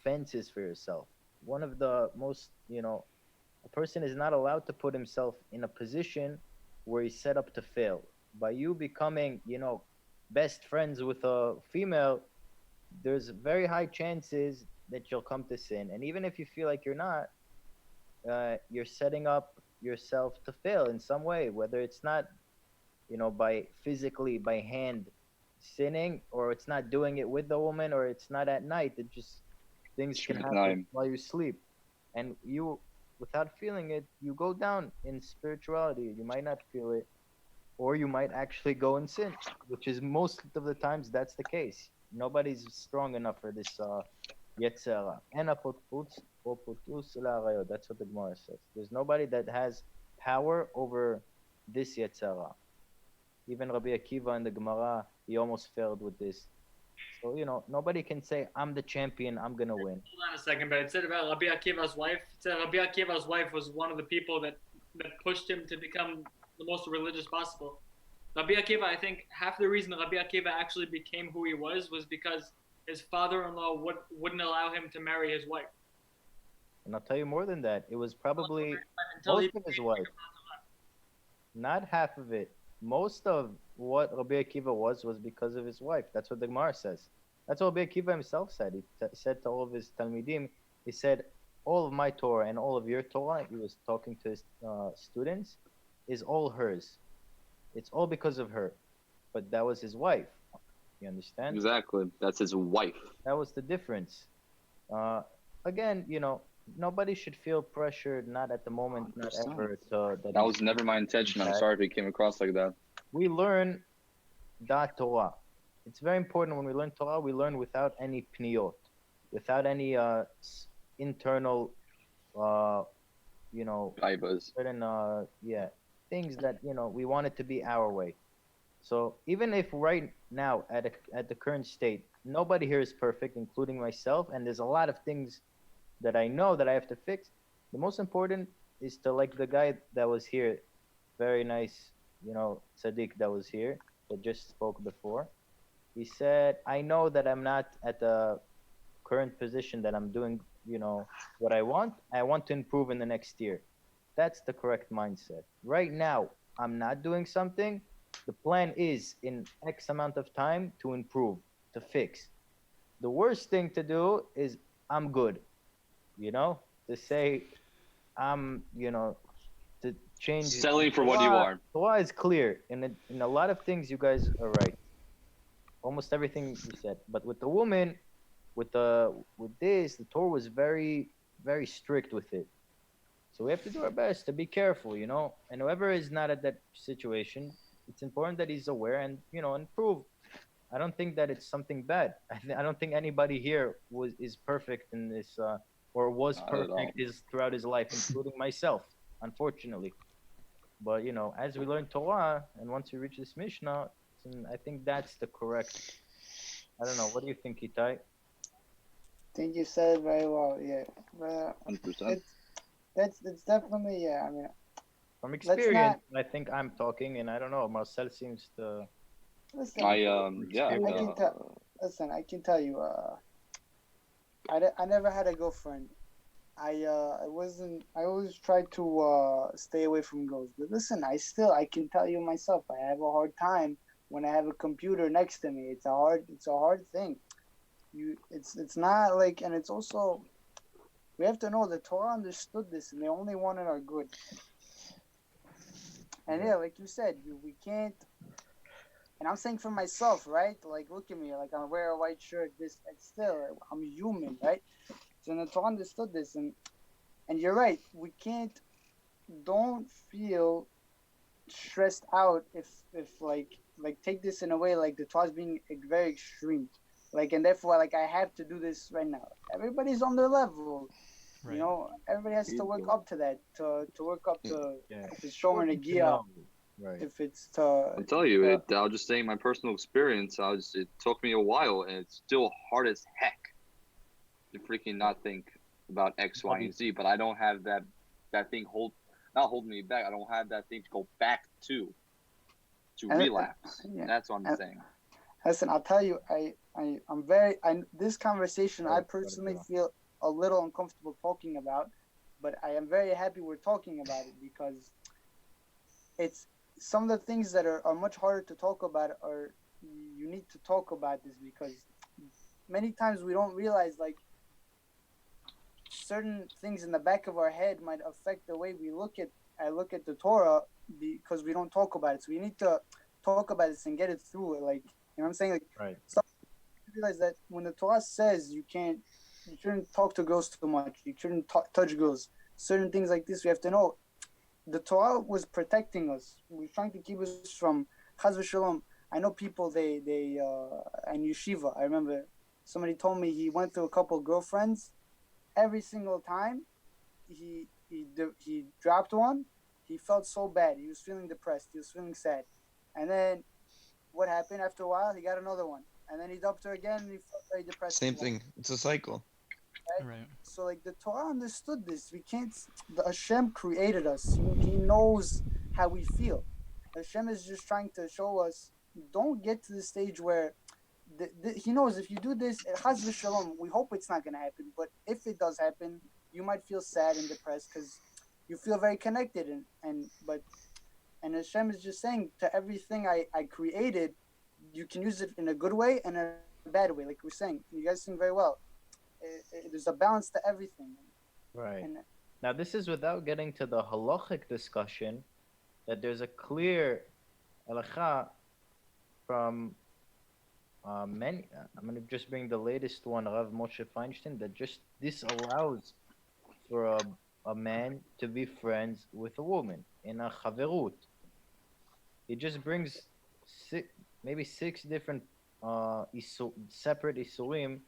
fences for yourself. One of the most, you know, a person is not allowed to put himself in a position where he's set up to fail. By you becoming, you know, best friends with a female, there's very high chances that you'll come to sin. And even if you feel like you're not, you're setting up yourself to fail in some way, whether it's not, you know, by physically, by hand sinning, or it's not doing it with the woman, or it's not at night. It just, things can happen while you sleep. And you, without feeling it, you go down in spirituality. You might not feel it, or you might actually go and sin, which is most of the times that's the case. Nobody's strong enough for this Yetzera. That's what the Gemara says. There's nobody that has power over this Yetzera. Even Rabbi Akiva in the Gemara, he almost failed with this. So, you know, nobody can say, I'm the champion, I'm going to win. Hold on a second, but it said about Rabbi Akiva's wife. It said Rabbi Akiva's wife was one of the people that pushed him to become the most religious possible. Rabbi Akiva, I think half the reason Rabbi Akiva actually became who he was because his father-in-law wouldn't allow him to marry his wife. And I'll tell you more than that. It was probably most of his wife. Not half of it. Most of what Rabbi Akiva was because of his wife. That's what the Gemara says. That's what Rabbi Akiva himself said. He said to all of his Talmidim, he said, all of my Torah and all of your Torah, he was talking to his students, is all hers. It's all because of her. But that was his wife. You understand? Exactly. That's his wife. That was the difference. Again, you know, nobody should feel pressured, not at the moment, not ever. That was never my intention. I'm sorry if it came across like that. We learn that Torah. It's very important when we learn Torah, we learn without any pniyot, without any internal, you know, certain, things that, you know, we want it to be our way. So even if right now at the current state, nobody here is perfect, including myself, and there's a lot of things that I know that I have to fix, the most important is to, like the guy that was here, very nice, you know, Tzaddik that was here, that just spoke before. He said, I know that I'm not at the current position that I'm doing, you know, what I want to improve in the next year. That's the correct mindset. Right now, I'm not doing something. The plan is in X amount of time to improve, to fix. The worst thing to do is I'm good, you know, to say I'm, you know, to change. Selling for what you are. Torah is clear. In a lot of things, you guys are right. almost everything you said. But with the woman, with this, the Torah was very, very strict with it. So we have to do our best to be careful, you know. And whoever is not at that situation, it's important that he's aware and improve. I don't think that it's something bad. I don't think anybody here is perfect in this, or was Not at all. perfect throughout his life, including myself, unfortunately. But as we learn Torah, and once we reach this Mishnah, I think that's the correct. I don't know. What do you think, Itai? I think you said it very well. Yeah, but 100%. it's definitely, yeah. I mean, From let's experience, not I think I'm talking, and I don't know. Marcel seems to. listen. I Yeah, I can tell. Listen, I can tell you. I never had a girlfriend. I wasn't. I always tried to stay away from girls. But listen, I can tell you myself. I have a hard time when I have a computer next to me. It's a hard thing. It's not like, and it's also, we have to know the Torah understood this, and they only wanted our good. And yeah, like you said, we can't. And I'm saying for myself, right? Like, look at me. Like, I wear a white shirt. And still, I'm human, right? So the Torah understood this, and you're right. We can't. Don't feel stressed out if like take this in a way like the Torah's being very extreme, like, and therefore like I have to do this right now. Everybody's on their level. Right. You know, everybody has to work up to that, to work up to, Yeah. if it's showing a gear, Right. if it's to. I'll tell you, I'll just say my personal experience. It took me a while, and it's still hard as heck to freaking not think about X, Y, and Z. But I don't have that thing not holding me back. I don't have that thing to go back to relapse. Yeah. That's what I'm saying. Listen, I'll tell you, this conversation, I personally feel a little uncomfortable talking about, but I am very happy we're talking about it, because it's some of the things that are much harder to talk about, or you need to talk about this, because many times we don't realize, like, certain things in the back of our head might affect the way we look at the Torah, because we don't talk about it. So we need to talk about this and get it through. Like, you know what I'm saying? Like, Right. So you realize that when the Torah says you shouldn't talk to girls too much, you shouldn't touch girls, certain things like this, we have to know the Torah was protecting us. We're trying to keep us from Chaz v'Shalom. I know people, they in yeshiva, I remember somebody told me he went through a couple girlfriends. Every single time he dropped one, he felt so bad. He was feeling depressed. He was feeling sad. And then what happened after a while? He got another one. And then he dumped her again, and he felt very depressed. Same thing. It's a cycle. Right. So, like, the Torah understood this. We can't. Hashem created us. He knows how we feel. Hashem is just trying to show us. Don't get to the stage where he knows if you do this, Chaz v'Shalom, we hope it's not going to happen. But if it does happen, you might feel sad and depressed because you feel very connected. And Hashem is just saying, to everything I created, you can use it in a good way and a bad way. Like we're saying, you guys sing very well. There's a balance to everything. Right. And Now, this is without getting to the halachic discussion, that there's a clear halacha from many. I'm going to just bring the latest one, Rav Moshe Feinstein, that just disallows for a man to be friends with a woman in a chaverut. He just brings maybe six different separate isurim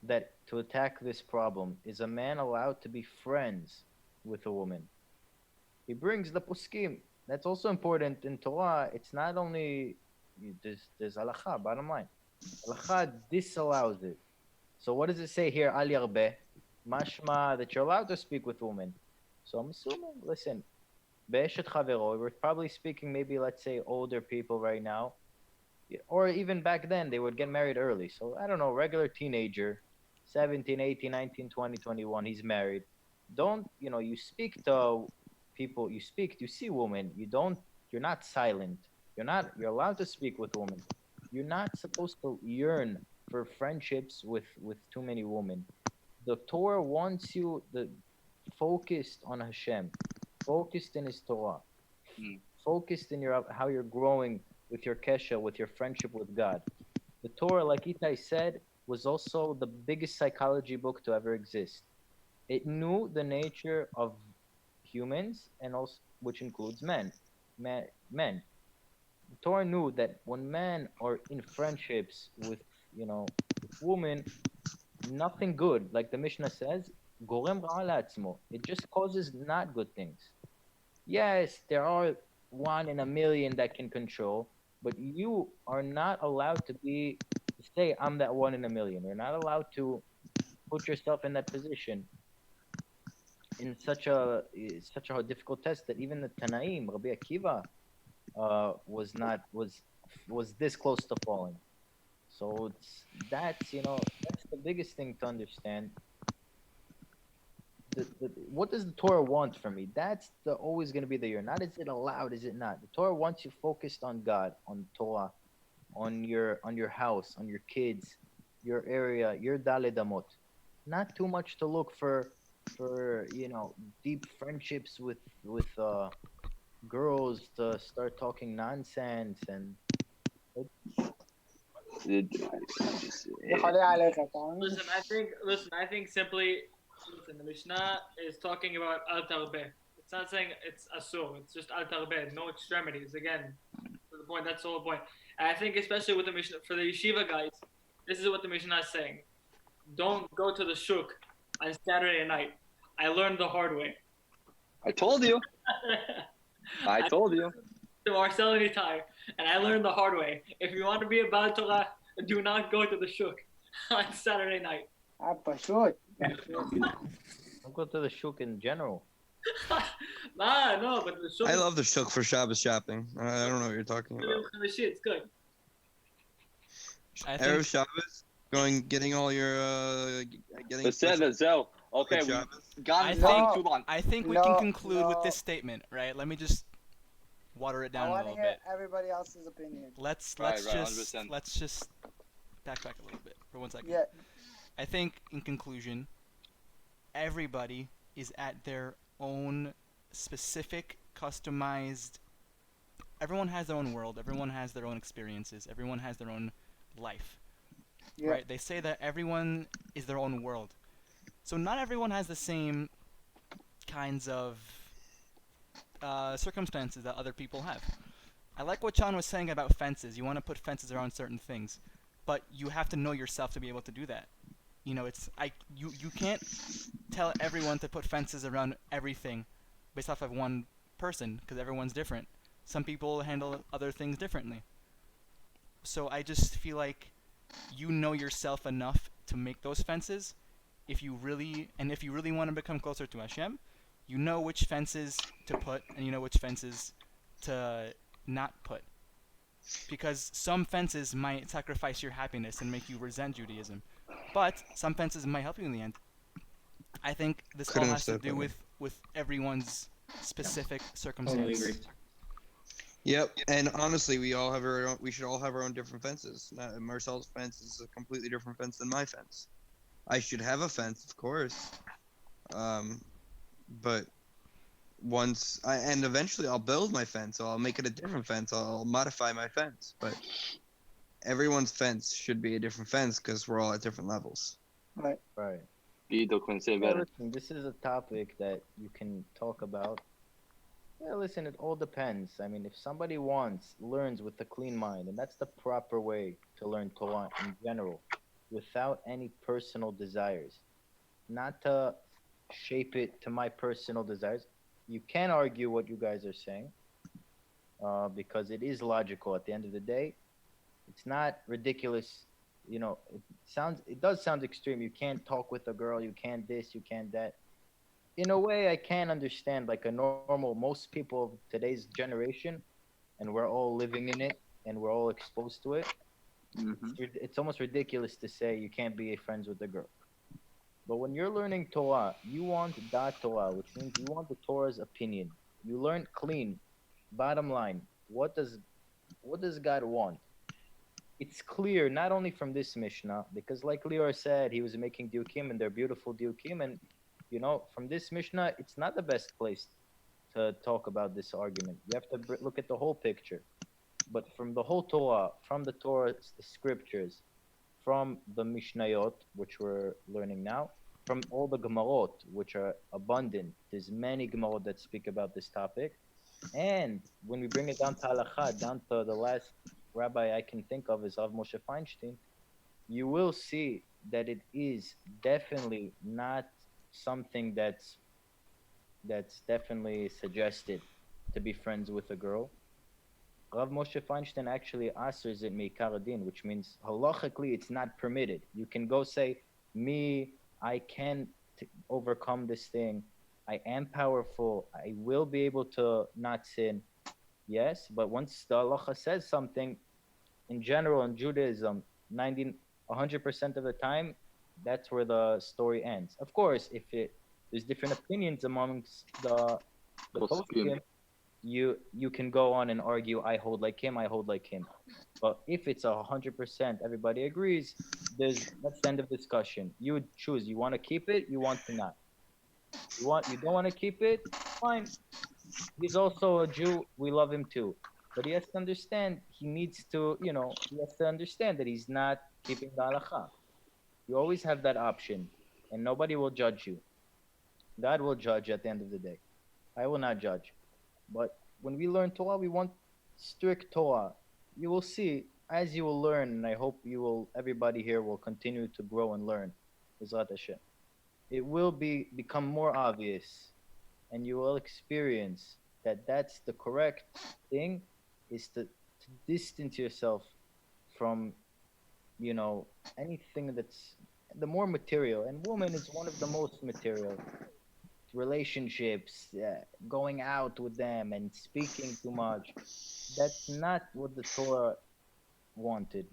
that to attack this problem. Is a man allowed to be friends with a woman? He brings the poskim. That's also important in Torah. It's not only there's halacha, bottom line. Halacha disallows it. So what does it say here? Al yarbeh, mashma, that you're allowed to speak with women. So I'm assuming, listen, be'eshet chavero, we're probably speaking maybe, let's say, older people right now, or even back then they would get married early. So I don't know, regular teenager, 17, 18, 19, 20, 21, he's married. Don't, you speak to people, you see women, you're not silent. You're allowed to speak with women. You're not supposed to yearn for friendships with too many women. The Torah wants you focused on Hashem, focused in His Torah, focused in how you're growing with your kesha, with your friendship with God. The Torah, like Itai said, was also the biggest psychology book to ever exist. It knew the nature of humans, and also which includes men. The Torah knew that when men are in friendships with, with women, nothing good, like the Mishnah says, gorem ra'a la'atzmo. It just causes not good things. Yes, there are 1 in a million that can control, but you are not allowed to say I'm that 1 in a million. You're not allowed to put yourself in that position in such a difficult test that even the Tanaim, Rabbi Akiva, was this close to falling. So that's the biggest thing to understand. What does the Torah want from me? That's always going to be the year. Not is it allowed, is it not? The Torah wants you focused on God, on Torah, on your house, on your kids, your area, your daledamot. Not too much to look for deep friendships with girls to start talking nonsense and I think simply, the Mishnah is talking about al tarbeh. It's not saying it's asur. It's just al tarbeh, no extremities. Again, to the point. That's the whole point. And I think especially with the Mishnah for the yeshiva guys, this is what the Mishnah is saying. Don't go to the shuk on Saturday night. I learned the hard way. I told you. I told you. To Marcel and Itai, and I learned the hard way. If you want to be a Baal Torah, do not go to the shuk on Saturday night. Pashut. don't go to the shuk in general. No, but the shuk. I love the shuk for Shabbos shopping. I don't know what you're talking about. It's good. I Erev think Shabbos, getting all your getting. Okay, Shabbos. God I is think- talking too long. I think we can conclude with this statement, right? Let me just water it I down a want to little hear bit. everybody else's opinion. Let's Right, just 100%. let's just backtrack a little bit for 1 second. Yeah. I think in conclusion, everybody is at their own specific, customized. Everyone has their own world. Everyone has their own experiences. Everyone has their own life. Yeah. Right? They say that everyone is their own world. So not everyone has the same kinds of circumstances that other people have. I like what John was saying about fences. You want to put fences around certain things, but you have to know yourself to be able to do that. You can't tell everyone to put fences around everything based off of one person because everyone's different. Some people handle other things differently. So I just feel like you know yourself enough to make those fences. If you really want to become closer to Hashem, you know which fences to put and you know which fences to not put. Because some fences might sacrifice your happiness and make you resent Judaism, but some fences might help you in the end. I think this Couldn't all have has to said do better. with everyone's specific Totally circumstance. agree. Yep, and honestly, we should all have our own different fences. Marcel's fence is a completely different fence than my fence. I should have a fence, of course, but eventually I'll build my fence. So I'll make it a different fence. I'll modify my fence, but everyone's fence should be a different fence because we're all at different levels. Right. Right. Guido couldn't say Yeah, better. listen, this is a topic that you can talk about. Yeah, listen, it all depends. I mean, if somebody learns with a clean mind, and that's the proper way to learn Torah in general, without any personal desires, not to shape it to my personal desires. You can argue what you guys are saying, because it is logical at the end of the day. It's not ridiculous. It does sound extreme. You can't talk with a girl, you can't this, you can't that. In a way, I can understand, like most people of today's generation, and we're all living in it, and we're all exposed to it. It's almost ridiculous to say you can't be friends with a girl. But when you're learning Torah, you want that Torah, which means you want the Torah's opinion. You learn clean. Bottom line, what does God want? It's clear not only from this Mishnah, because like Lior said, he was making diukim, and they're beautiful diukim, and from this Mishnah, it's not the best place to talk about this argument. You have to look at the whole picture. but from the whole Torah, from the Torah, the scriptures, from the Mishnayot, which we're learning now, from all the Gemarot, which are abundant. There's many Gemarot that speak about this topic. And when we bring it down to Halakha, down to the last rabbi I can think of is Rav Moshe Feinstein, you will see that it is definitely not something that's definitely suggested to be friends with a girl. Rav Moshe Feinstein actually asers it meikar adin, which means halachically it's not permitted. You can go say, me, I can overcome this thing. I am powerful. I will be able to not sin. Yes, but once the halacha says something, in general in Judaism, 100% of the time, that's where the story ends. Of course, if there's different opinions amongst the poskim, you can go on and argue, I hold like him, I hold like him. But if it's 100%, everybody agrees, that's the end of discussion. You would choose. You want to keep it, you want to not. You don't want to keep it, fine. He's also a Jew, we love him too. But he has to understand, he has to understand that he's not keeping the halakha. You always have that option, and nobody will judge you. God will judge at the end of the day. I will not judge. But when we learn Torah, we want strict Torah. You will see, as you will learn, and I hope everybody here will continue to grow and learn, B'ezrat Hashem. It will become more obvious, and you will experience that that's the correct thing, is to distance yourself from, anything that's the more material. And woman is one of the most material. Relationships, going out with them and speaking too much. That's not what the Torah wanted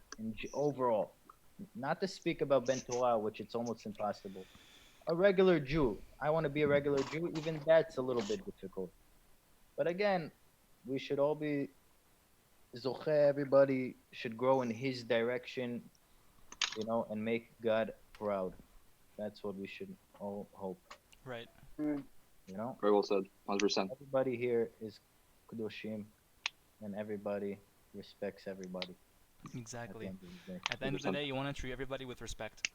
overall. Not to speak about Ben Torah, which it's almost impossible. A regular Jew. I want to be a regular Jew. Even that's a little bit difficult. But again, we should all be zocheh. Everybody should grow in his direction, and make God proud. That's what we should all hope. Right. Very well said. 100%. Everybody here is kedushim, and everybody respects everybody. Exactly. At the end of the day, you want to treat everybody with respect.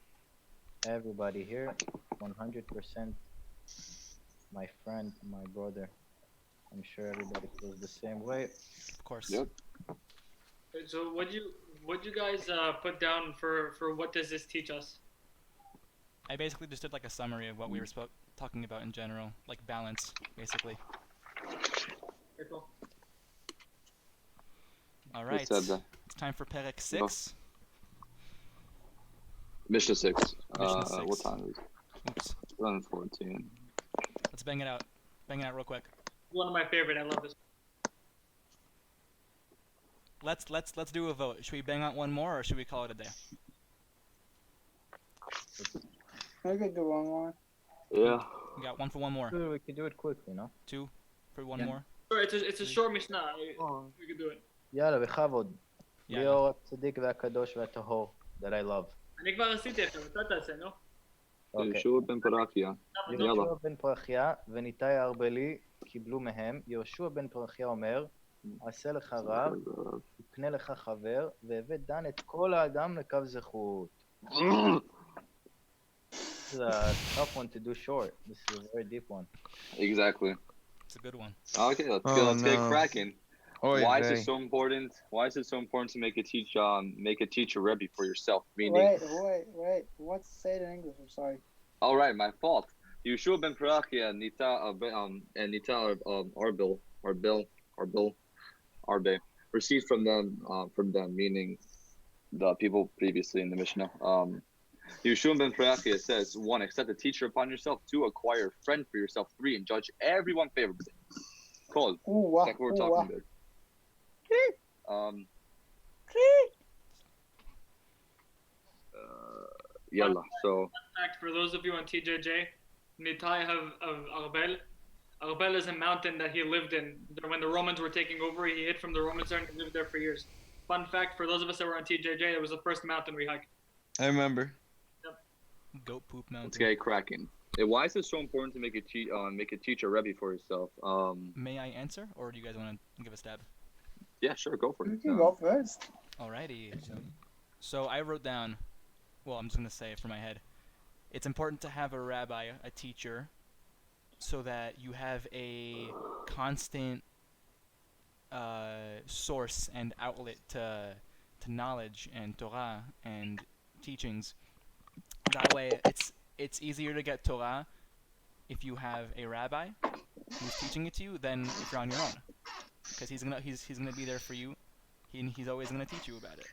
Everybody here, 100%. My friend, my brother. I'm sure everybody feels the same way. Of course. Yep. So what you guys put down for what does this teach us? I basically just did like a summary of what we were talking about in general, like balance, basically. Very cool. All right. It's time for Perek 6. Mishnah 6. Mishnah 6. What time is it? Oops. 11:14. Let's bang it out. Bang it out real quick. One of my favorite. I love this. Let's do a vote. Should we bang out one more, or should we call it a day? I could do one more. Yeah. We got one for one more. We can do it quickly, no? Two for one more. Sure, it's a short Mishnah. We could do it. יאללה, בכבוד. יאללה. ליאור הצדיק והקדוש והטהור, that I love. אני כבר עשיתי את זה, אתה תעשה, נו? יהושע בן פרחיה. יהושע בן פרחיה וניתאי הארבלי קיבלו מהם. יהושע בן פרחיה אומר, עשה לך רב, יקנה לך חבר, והבא דן את כל האדם לקו זכות. This is a tough one to do short. This is a very deep one. Exactly. It's a good one. Okay, let's get cracking. Why is it so important? Why is it so important to make a teacher Rebbe for yourself? Meaning, Wait. What's say it in English? I'm sorry. All right, my fault. Yeshua ben Parachia and Nita Arbe received from them, meaning the people previously in the Mishnah. Yeshua ben Parachia says, 1, accept a teacher upon yourself. 2, acquire a friend for yourself. 3, and judge everyone favorably. Cool. That's what we're talking about. Yalla. So. Fact for those of you on TJJ, Nitai of Arbel. Arbel is a mountain that he lived in when the Romans were taking over. He hid from the Romans there and he lived there for years. Fun fact for those of us that were on TJJ, it was the first mountain we hiked. I remember. Yep. Goat poop mountain. Let's get cracking. Why is it so important to make a teacher Rebbe for yourself? May I answer, or do you guys want to give a stab? Yeah, sure, go for You it. can go first. Alrighty. So I wrote down, well, I'm just going to say it from my head. It's important to have a rabbi, a teacher, so that you have a constant source and outlet to knowledge and Torah and teachings. That way, it's easier to get Torah if you have a rabbi who's teaching it to you than if you're on your own, because he's gonna be there for you. He's always gonna teach you about it,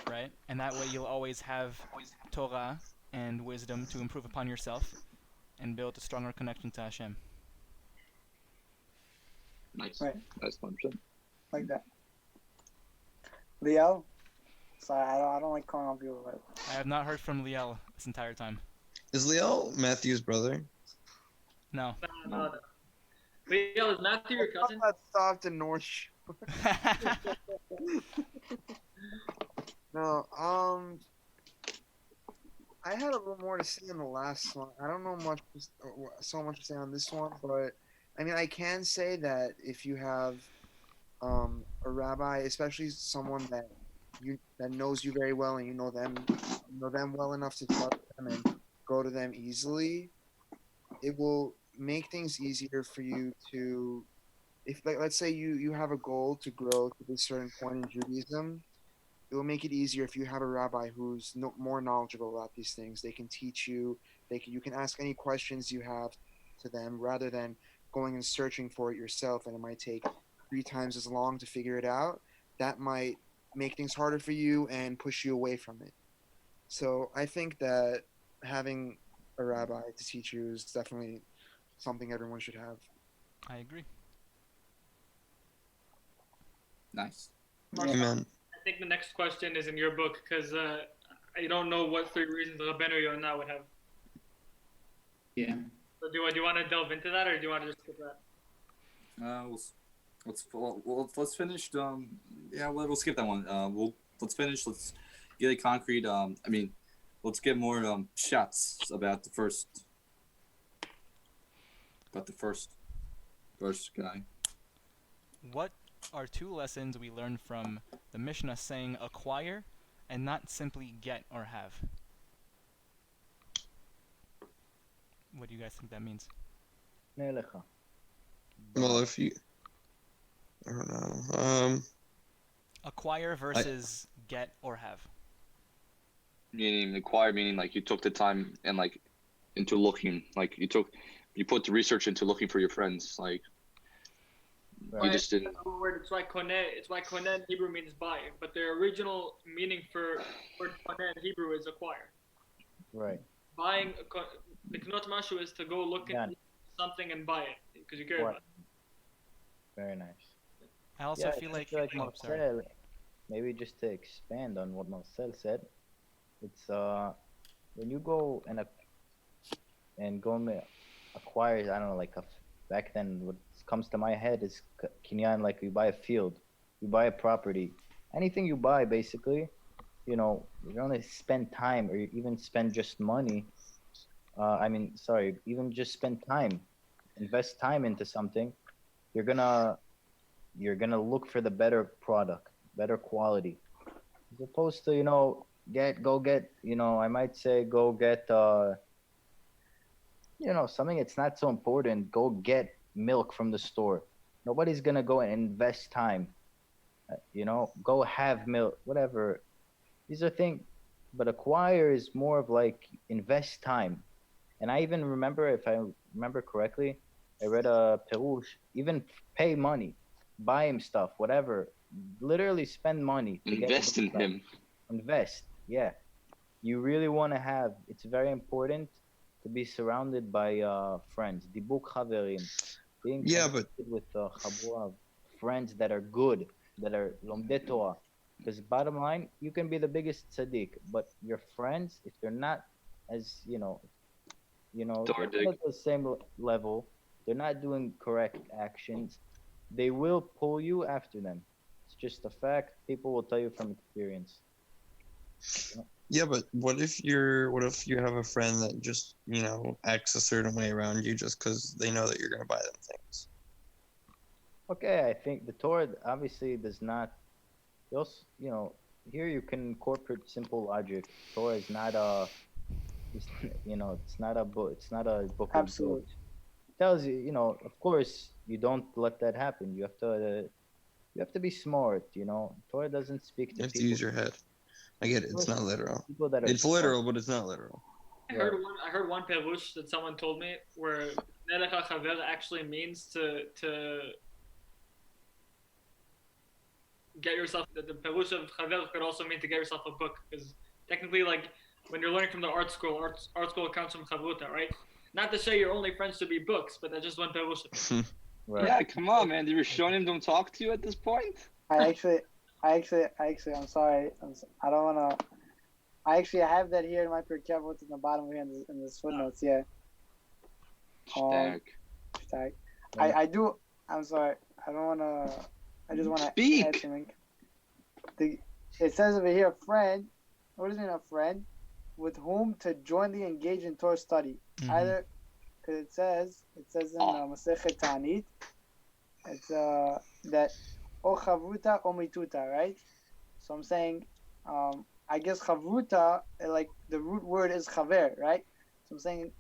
right? And that way, you'll always have Torah and wisdom to improve upon yourself and build a stronger connection to Hashem. Nice. Right. Nice 100%. Like that. Leo? Sorry, I don't like calling on people like I have not heard from Liel this entire time. Is Leo Matthew's brother? No. No. Leo, is Matthew your cousin? That stopped in North Shore. No, I had a little more to say on the last one. I don't know so much to say on this one, but I mean, I can say that if you have a rabbi, especially someone that knows you very well and you know them well enough to trust them and go to them easily, it will make things easier for you to, if like, let's say you have a goal to grow to this certain point in Judaism. It will make it easier if you have a rabbi who's more knowledgeable about these things. They can teach you. You can ask any questions you have to them rather than going and searching for it yourself, and it might take 3 times as long to figure it out. That might make things harder for you and push you away from it. So I think that having a rabbi to teach you is definitely something everyone should have. I agree. Nice. Amen. I think the next question is in your book because I don't know what 3 reasons Rabbeinu Yonah would have. Yeah. So do you want to delve into that, or do you want to just skip that? Let's finish. Yeah, we'll skip that one. Let's finish. Let's get a concrete. Let's get more shots about the first guy. What are 2 lessons we learned from the Mishnah saying acquire and not simply get or have? What do you guys think that means? Well, if you, I don't know. Acquire versus get or have. Meaning acquire, meaning like you took the time and like into looking, like you put the research into looking for your friends, like you just didn't. It's why koneh in Hebrew means buy, but the original meaning for word koneh in Hebrew is acquire. Right. Buying, liknot mashu is to go look at something and buy it because you care about it. Very nice. I also feel like sorry. Marcel, maybe just to expand on what Marcel said, it's when you go and acquire, I don't know, like back then what comes to my head is kinyan, like you buy a field, you buy a property, anything you buy basically, you know, you only spend time or you even spend just money. Even just spend time, invest time into something, you're gonna look for the better product, better quality, as opposed to, you know, go get, you know, I might say go get, you know, something that's not so important. Go get milk from the store. Nobody's gonna go and invest time. You know, go have milk, whatever. These are things, but acquire is more of like invest time. And I even remember, if I remember correctly, I read a Perush, even pay money, buy him stuff, whatever. Literally spend money. To Invest in him. Invest, yeah. You really want to have, it's very important to be surrounded by friends. Dibuk Haverim. Being connected with Chabura, friends that are good, that are Lomdei Torah. Because bottom line, you can be the biggest tzaddik, but your friends, if they're not as, you know, at the same level, they're not doing correct actions, they will pull you after them. It's just a fact. People will tell you from experience. Yeah, but what if you have a friend that just, you know, acts a certain way around you just because they know that you're gonna buy them things? Okay, I think the Torah obviously does not. You also, here you can incorporate simple logic. Torah is not a, it's, it's not a book. It's not a book of Absolutely. jokes. It tells you, of course, you don't let that happen. You have to be smart. Torah doesn't speak You to have to people. use your head. I get it. It's not literal. People that are It's smart. literal, but it's not literal. Right. I heard one perush that someone told me where Nelecha Chaver actually means to get yourself. The perush of Chaver could also mean to get yourself a book, because technically, like when you're learning from the art school counts from Chavruta, right? Not to say your only friends should be books, but that's just one perush of it. Right. Yeah, come on, man. You were showing him don't talk to you at this point? I actually, I'm sorry. I don't wanna. I actually have that here in my Pirkei Avot in the bottom here in the footnotes. Yeah. Stack. Tag. I do. I'm sorry. I don't wanna. I just wanna Speak. add something. It says over here, friend. What does it mean, a friend? With whom to jointly engage in Torah study. Either, because it says in Masechet Ta'anit, it's that o chavruta o mituta, right? So I'm saying, I guess chavruta, like the root word is chaver, right? So I'm saying,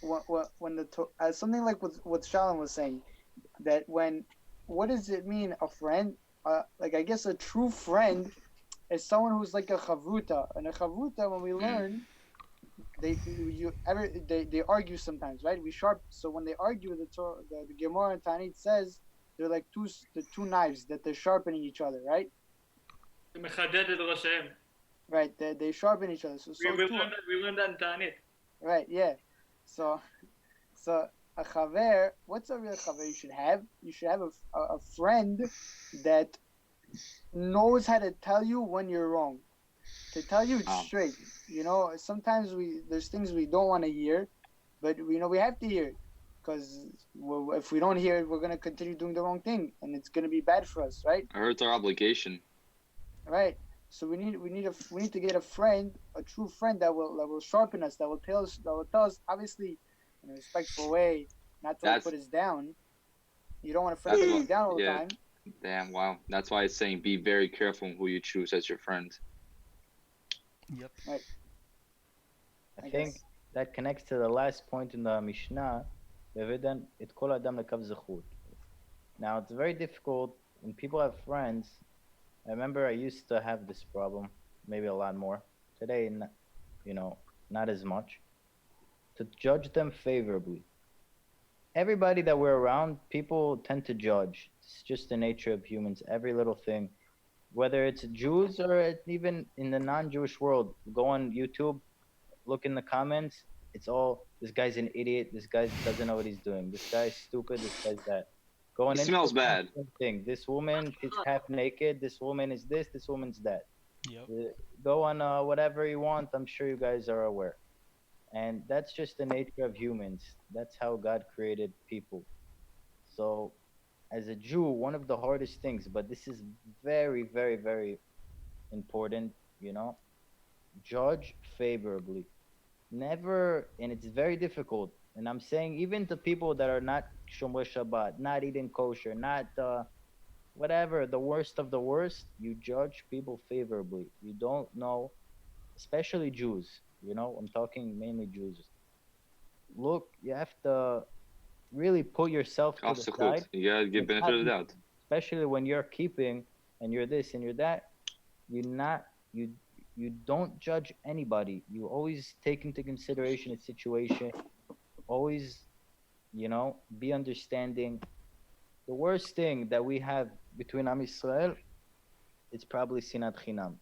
when something like what Shalom was saying, that what does it mean, a friend? Like I guess a true friend is someone who's like a chavruta, and a chavruta, when we learn, they argue sometimes, right? So when they argue, the Gemara and Tanit says they're like the two knives that they're sharpening each other, right? Right, they sharpen each other. So we learned that in Ta'anit. right, yeah. So a chaver, what's a real chaver you should have? You should have a friend that knows how to tell you when you're wrong, to tell you straight. Sometimes there's things we don't want to hear, but we have to hear it, because if we don't hear it, we're gonna continue doing the wrong thing, and it's gonna be bad for us, right? I heard it's our obligation. Right. So we need to get a friend, a true friend that will sharpen us, that will tell us obviously in a respectful way, not to put us down. You don't want a friend to put you down all the time. Damn, wow. That's why it's saying be very careful who you choose as your friend. Yep. Right. I think that connects to the last point in the Mishnah. את כל אדם לקו זכות. Now it's very difficult when people have friends. I remember I used to have this problem, maybe a lot more. Today, not as much. To judge them favorably. Everybody that we're around, people tend to judge. It's just the nature of humans. Every little thing, whether it's Jews or even in the non-Jewish world, go on YouTube, look in the comments. It's all, this guy's an idiot. This guy doesn't know what he's doing. This guy's stupid. This guy's that. Going He smells bad. Thing. This woman, she's half naked. This woman is this. This woman's that. Yep. Go on whatever you want. I'm sure you guys are aware. And that's just the nature of humans. That's how God created people. So, as a Jew, one of the hardest things, but this is very, very, very important, judge favorably. Never, and it's very difficult. And I'm saying even to people that are not Shomer Shabbat, not eating kosher, not whatever, the worst of the worst, you judge people favorably. You don't know, especially Jews, I'm talking mainly Jews. Look, you have to really put yourself to the side. You gotta give benefit of the doubt. Especially when you're keeping and you're this and you're that, you don't judge anybody. You always take into consideration a situation. Always, be understanding. The worst thing that we have between Am Yisrael, it's probably Sinat Chinam.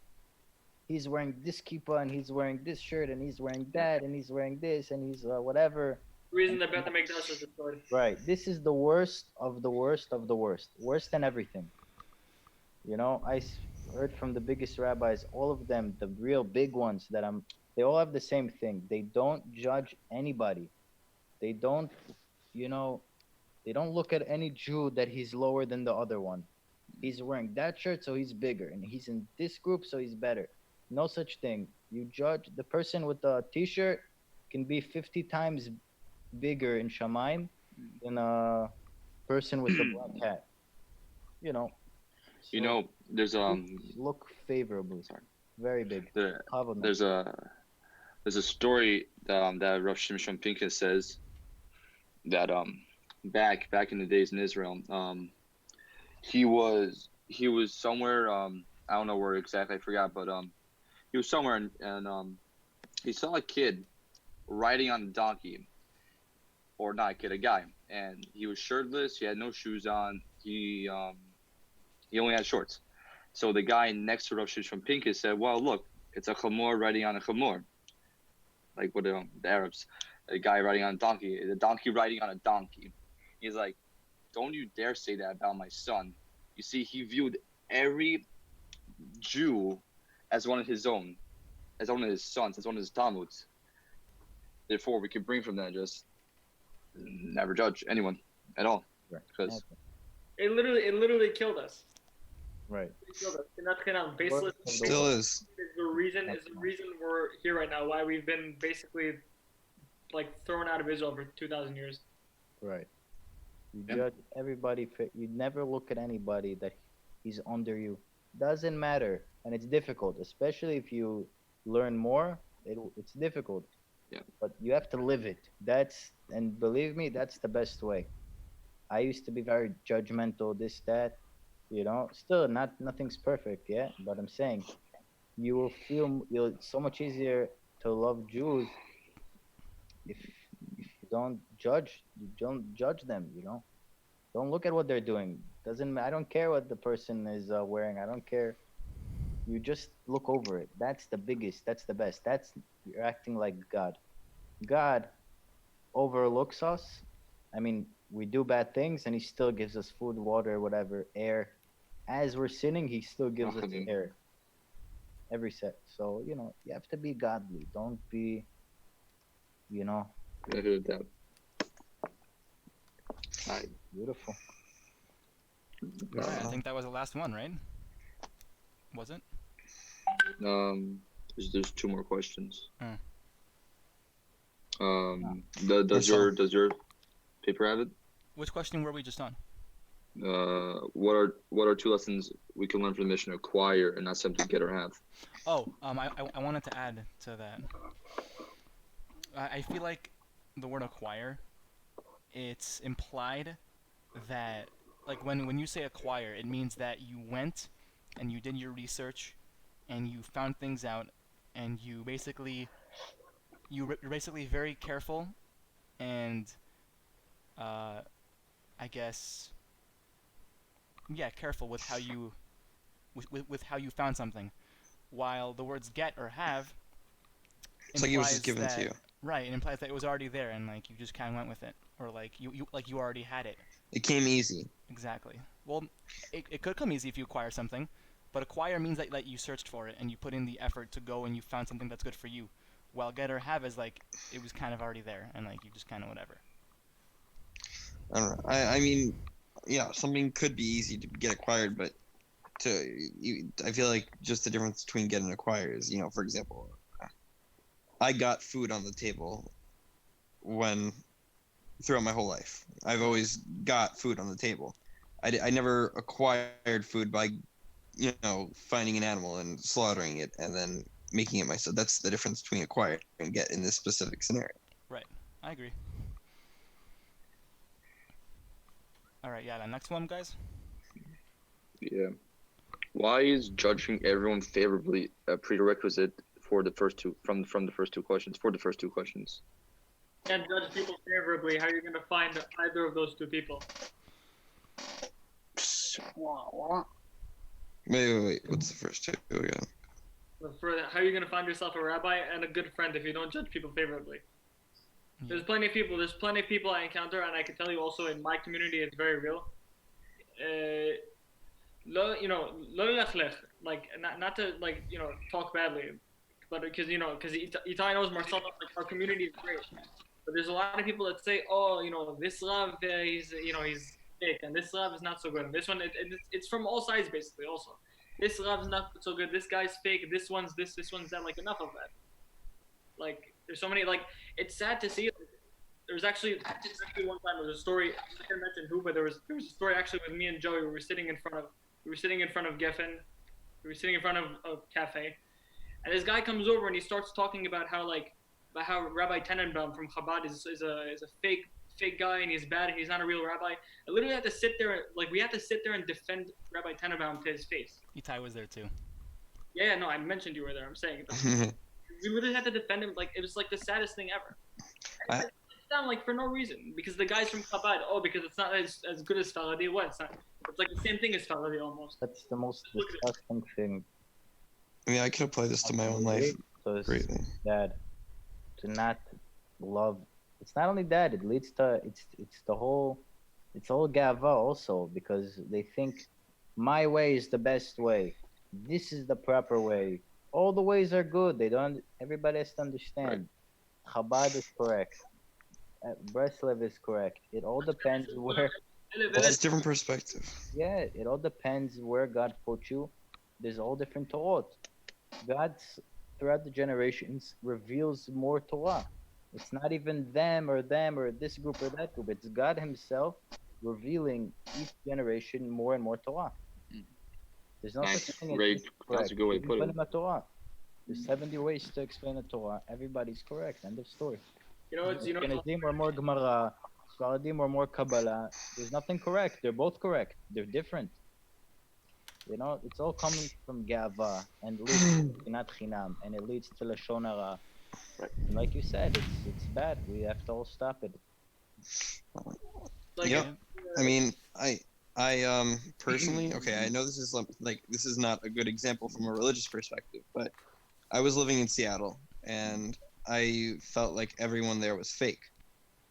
He's wearing this kippah and he's wearing this shirt and he's wearing that and he's wearing this and he's whatever. The reason that Beth Mikdash is destroyed. Right. This is the worst of the worst of the worst. Worse than everything. I heard from the biggest rabbis, all of them, the real big ones they all have the same thing. They don't judge anybody. They don't, they don't look at any Jew that he's lower than the other one. He's wearing that shirt, so he's bigger. And he's in this group, so he's better. No such thing. You judge the person with the t-shirt can be 50 times bigger in Shamayim than a person with a black hat. you know. You so know, there's look favorably. sorry. Very big. There, Covenant. there's a story that Rav Shimshon Pincus says that back in the days in Israel, he was somewhere, I don't know where exactly, I forgot, but he was somewhere, and he saw a kid riding on a donkey, or not a kid, a guy, and he was shirtless, he had no shoes on, he only had shorts. So the guy next to Rav Shimshon Pincus said, well, look, it's a chamor riding on a chamor, like what the Arabs, a guy riding on a donkey, a donkey riding on a donkey. He's like, don't you dare say that about my son. You see, he viewed every Jew as one of his own, as one of his sons, as one of his Talmuds. Therefore, we can bring from that just never judge anyone at all, because It literally killed us. Right. It killed us. And that's kind of baseless. Still is. Is the reason we're here right now. Why we've been basically like thrown out of Israel for 2,000 years. Right. You judge everybody. You never look at anybody that he's under you. Doesn't matter, and it's difficult, especially if you learn more. It's difficult. Yeah. But you have to live it. And believe me, that's the best way. I used to be very judgmental, this, that, still nothing's perfect, yeah, but I'm saying you will feel it's so much easier to love Jews if you don't judge them, don't look at what they're doing. I don't care what the person is wearing, I don't care. You just look over it. That's the biggest, that's the best. You're acting like God overlooks us. I mean, we do bad things and he still gives us food, water, whatever, air. As we're sinning, he still gives us air every set. So, you have to be godly. Don't be, I heard that. Beautiful. All right, I think that was the last one, right? Was it? There's two more questions. Oh. Does your paper have it? Which question were we just on? What are two lessons we can learn from the Mishnah? Acquire and not simply get or have. Oh, I wanted to add to that. I feel like the word acquire, it's implied that, like, when you say acquire, it means that you went and you did your research and you found things out, and you're basically very careful and I guess careful with how you with how you found something, while the words get or have, it's like it was just given to you. Right, it implies that it was already there and like you just kind of went with it, or like you already had it. It came easy. Exactly. Well, it could come easy if you acquire something, but acquire means that you searched for it and you put in the effort to go and you found something that's good for you, while get or have is like it was kind of already there and like you just kind of whatever. I don't know. I mean, yeah, something could be easy to get acquired, but I feel like just the difference between get and acquire is, for example, I got food on the table throughout my whole life. I've always got food on the table. I never acquired food by, finding an animal and slaughtering it and then making it myself. That's the difference between acquire and get in this specific scenario. Right. I agree. All right, the next one, guys. Yeah. Why is judging everyone favorably a prerequisite for the first two from the first two questions? For the first two questions. Can't judge people favorably. How are you going to find either of those two people? Wait. What's the first two again? How are you going to find yourself a rabbi and a good friend if you don't judge people favorably? There's plenty of people I encounter, and I can tell you also in my community it's very real. Lo lelech, like not to talk badly, but because Itai knows Marcel, like our community is great. But there's a lot of people that say, this Rav he's fake, and this Rav is not so good, and this one it's from all sides basically. Also, this Rav's not so good. This guy's fake. This one's this one's that. Like enough of that. Like there's so many. Like it's sad to see. actually one time there was a story. I'm not gonna mention who, but there was a story actually with me and Joey. We were sitting in front of Geffen. We were sitting in front of a cafe, and this guy comes over and he starts talking about how Rabbi Tenenbaum from Chabad is a fake guy and he's bad and he's not a real rabbi. I literally had to sit there, we had to sit there and defend Rabbi Tenenbaum to his face. Itai was there too. Yeah, no, I mentioned you were there. I'm saying it. We literally had to defend him. Like, it was like the saddest thing ever. And it's down like for no reason because the guy's from Chabad. Oh, because it's not as good as Faradi. What? It's like the same thing as Faradi almost. That's the most disgusting thing. I mean, I can apply this to my own life greatly. Dad, to not love. It's not only that. It leads to it's the whole gava also because they think my way is the best way. This is the proper way. All the ways are good. Everybody has to understand. Right. Chabad is correct. Breslev is correct. It all depends where. It's a different perspective. Yeah, it all depends where God put you. There's all different Torah. God, throughout the generations, reveals more Torah. It's not even them or this group or that group. It's God Himself revealing each generation more and more Torah. There's no such thing as That's a good way to put it. Torah. There's 70 ways to explain the Torah. Everybody's correct. End of story. Ashkenazim or more Gemara, Sfaradim or more Kabbalah. There's nothing correct. They're both correct. They're different. It's all coming from Gava and leads to Kinat Chinam, and it leads to Lashon Hara. And like you said, it's bad. We have to all stop it. Yep. I mean, I personally, okay, I know this is not a good example from a religious perspective, but I was living in Seattle and I felt like everyone there was fake.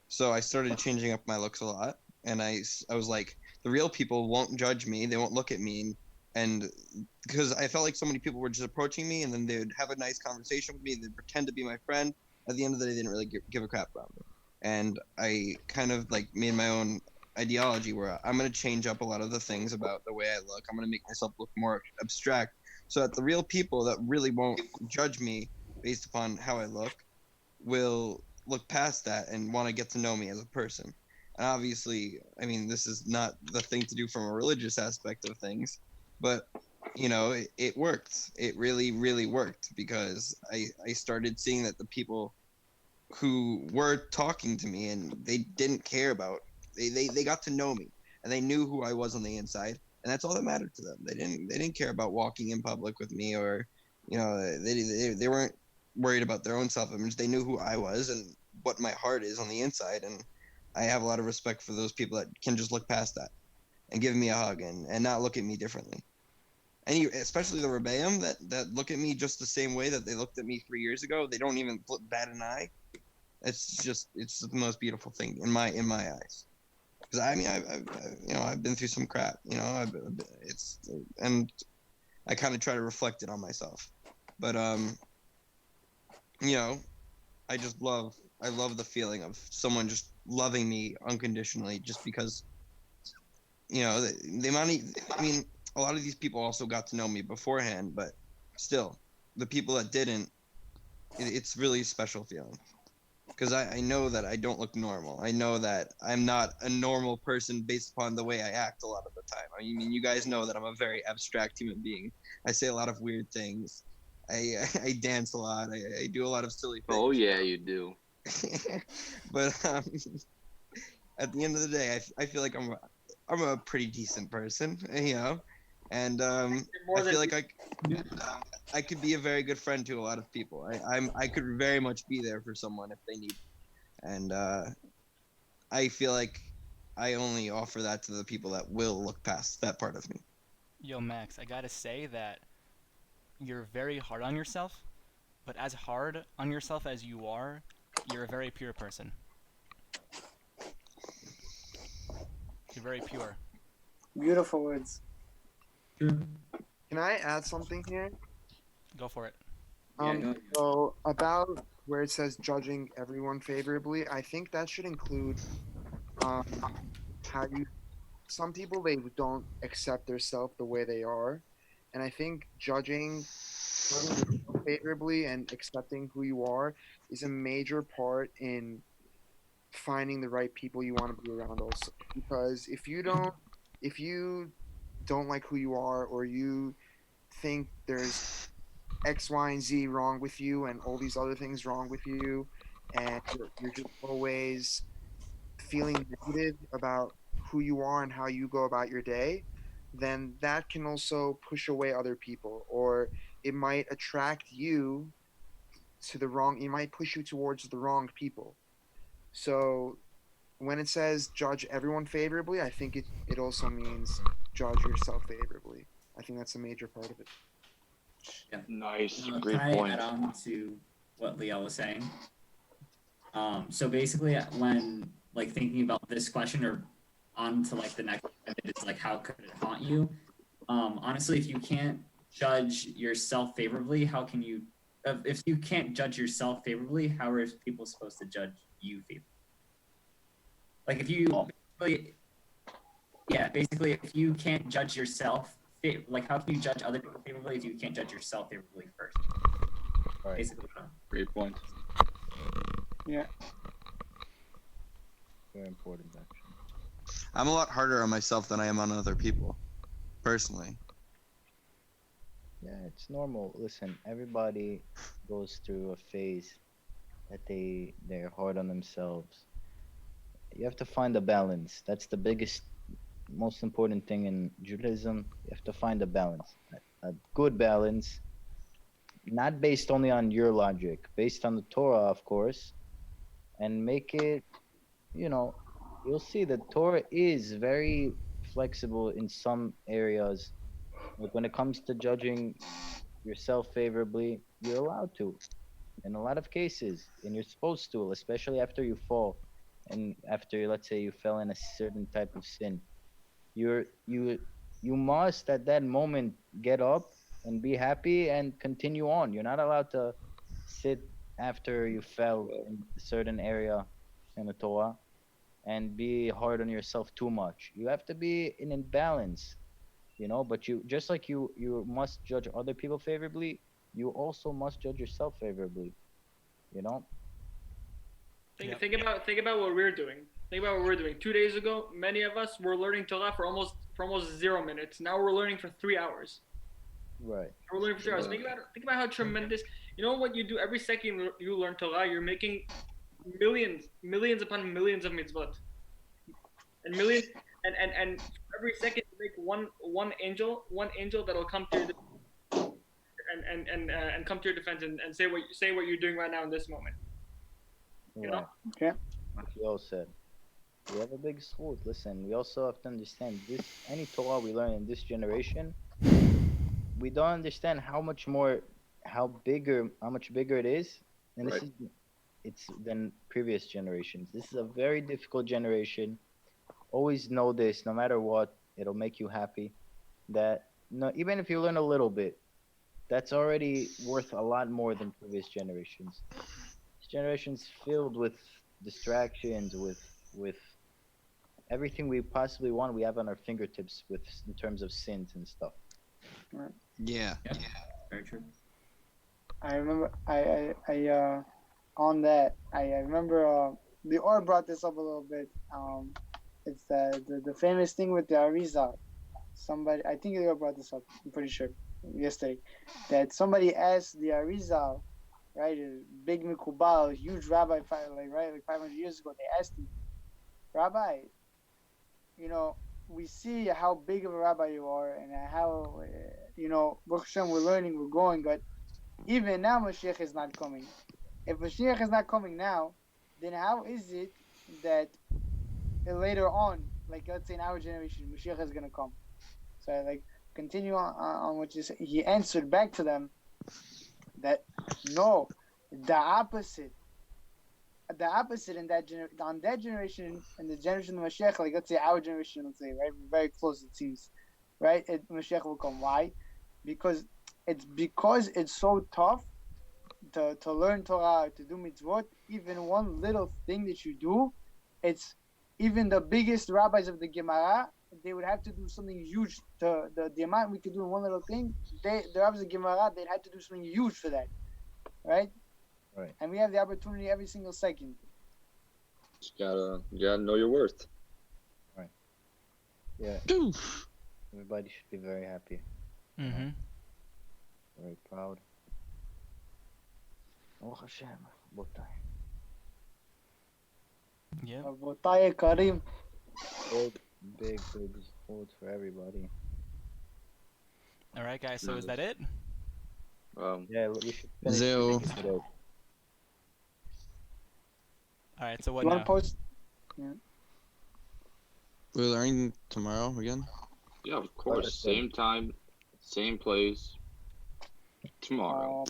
So I started changing up my looks a lot, and I was like, the real people won't judge me, they won't look at me, and because I felt like so many people were just approaching me and then they would have a nice conversation with me, they'd pretend to be my friend. At the end of the day, they didn't really give a crap about me. And I kind of like made my own ideology where I'm going to change up a lot of the things about the way I look. I'm going to make myself look more abstract so that the real people that really won't judge me based upon how I look will look past that and want to get to know me as a person. And obviously, I mean, this is not the thing to do from a religious aspect of things, but it worked. It really, really worked because I started seeing that the people who were talking to me and they didn't care about, they got to know me and they knew who I was on the inside, and that's all that mattered to them. They didn't care about walking in public with me, or they weren't worried about their own self-image. They knew who I was and what my heart is on the inside, and I have a lot of respect for those people that can just look past that and give me a hug and not look at me differently. And especially the Rebbeim that look at me just the same way that they looked at me 3 years ago. They don't even bat an eye. It's the most beautiful thing in my eyes. Because I mean, I've been through some crap. And I kind of try to reflect it on myself. But I love the feeling of someone just loving me unconditionally, just because a lot of these people also got to know me beforehand, but still, the people that didn't, it's really a special feeling. Because I know that I don't look normal. I know that I'm not a normal person based upon the way I act a lot of the time. I mean, you guys know that I'm a very abstract human being. I say a lot of weird things. I dance a lot. I do a lot of silly things. Oh, yeah, you do. But at the end of the day, I feel like I'm a pretty decent person, and I feel like I could be a very good friend to a lot of people. I could very much be there for someone if they need, and I feel like I only offer that to the people that will look past that part of me. Yo, Max, I gotta say that you're very hard on yourself, but as hard on yourself as you are, you're a very pure person. You're very pure. Beautiful words. Can I add something here? Go for it. So about where it says judging everyone favorably, I think that should include how you. Some people, they don't accept themselves the way they are, and I think judging favorably and accepting who you are is a major part in finding the right people you want to be around also. Because if you don't like who you are, or you think there's X, Y, and Z wrong with you and all these other things wrong with you, and you're just always feeling negative about who you are and how you go about your day, then that can also push away other people, or it might attract you to the wrong, it might push you towards the wrong people. So when it says judge everyone favorably, I think it also means judge yourself favorably. I think that's a major part of it. Nice, Can great I point. add on to what Liel was saying? So basically, when like thinking about this question, or on to like the next, it's like how could it haunt you? Honestly, if you can't judge yourself favorably, how can you? If you can't judge yourself favorably, how are people supposed to judge you favorably? Like if you, basically, if you can't judge yourself, like how can you judge other people favorably if you can't judge yourself favorably first? Right. Basically, Great point. Yeah. Very important, actually. I'm a lot harder on myself than I am on other people, personally. Yeah, it's normal. Listen, everybody goes through a phase that they're hard on themselves. You have to find a balance. That's the biggest, most important thing in Judaism. You have to find a balance, a good balance, not based only on your logic, based on the Torah, of course, and make it, you'll see that Torah is very flexible in some areas. Like when it comes to judging yourself favorably, you're allowed to in a lot of cases, and you're supposed to, especially after you fall, and after, let's say, you fell in a certain type of sin. You must at that moment get up and be happy and continue on. You're not allowed to sit after you fell in a certain area in the Torah and be hard on yourself too much. You have to be in balance, but you, just like you must judge other people favorably, you also must judge yourself favorably, you know? Think about what we're doing. Think about what we're doing. 2 days ago, many of us were learning Torah for almost 0 minutes. Now we're learning for 3 hours. Right. We're learning for 3 hours. Think about how tremendous. You know what you do every second you learn Torah, you're making millions upon millions of mitzvot, and millions, and for every second you make one angel that'll come to your and come to your defense and say what you're doing right now in this moment. You know? Okay. Like you all said, we have a big schools. Listen, we also have to understand this. Any Torah we learn in this generation, we don't understand how much bigger it is, and this Right. is it's than previous generations. This is a very difficult generation. Always know this, no matter what, it'll make you happy. That no, even if you learn a little bit, that's already worth a lot more than previous generations. This generation's filled with distractions, with everything we possibly want. We have on our fingertips, with in terms of sins and stuff. Yeah. very true. I remember I on that I remember Lior brought this up a little bit. It's the famous thing with the Arizal. Somebody, I think Lior brought this up, I'm pretty sure, yesterday, that somebody asked the Arizal, right, a big Mikubal, huge rabbi, like 500 years ago, they asked him, Rabbi, we see how big of a rabbi you are, and how, Baruch Hashem, we're learning, we're growing, but even now Mashiach is not coming. If Mashiach is not coming now, then how is it that later on, like let's say in our generation, Mashiach is going to come? So like continue on what you say. He answered back to them that no, the opposite in on that generation, and the generation of Mashiach, like let's say our generation, let's say, right, we're very close, it seems, right? Mashiach will come. Why? Because it's so tough to learn Torah, to do mitzvot. Even one little thing that you do, it's even the biggest rabbis of the Gemara, they would have to do something huge. The amount we could do in one little thing, the rabbis of Gemara, they'd have to do something huge for that, right? Right. And we have the opportunity every single second. You gotta know your worth. Yeah. Everybody should be very happy. Mm-hmm. Very proud. Baruch Hashem, Botai. Yep. רבותיי יקרים. Big support for everybody. All right, guys. So is that it? Yeah, we should finish Zero. this today. All right. So what You now? want to post? We're learning tomorrow again. Yeah, of course. Same time, same place. Tomorrow.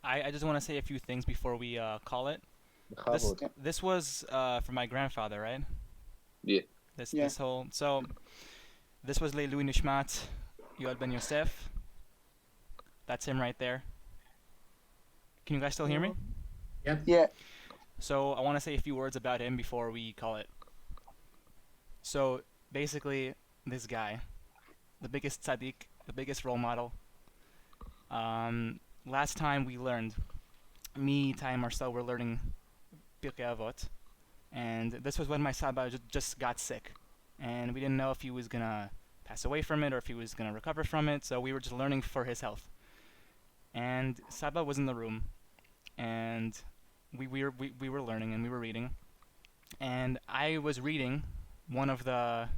I just want to say a few things before we call it. Bechavod. This was for my grandfather, right? Yeah. This whole this was לעילוי נשמת Yoel Ben Yosef. That's him right there. Can you guys still hear me? Yep. Yeah. So I want to say a few words about him before we call it. So basically, this guy, the biggest tzaddik, the biggest role model. Last time we learned, me, Ty, and Marcel were learning Pirkei Avot, and this was when my Saba just got sick, and we didn't know if he was gonna pass away from it or if he was gonna recover from it. So we were just learning for his health. And Saba was in the room, and we were learning and we were reading, and I was reading one of the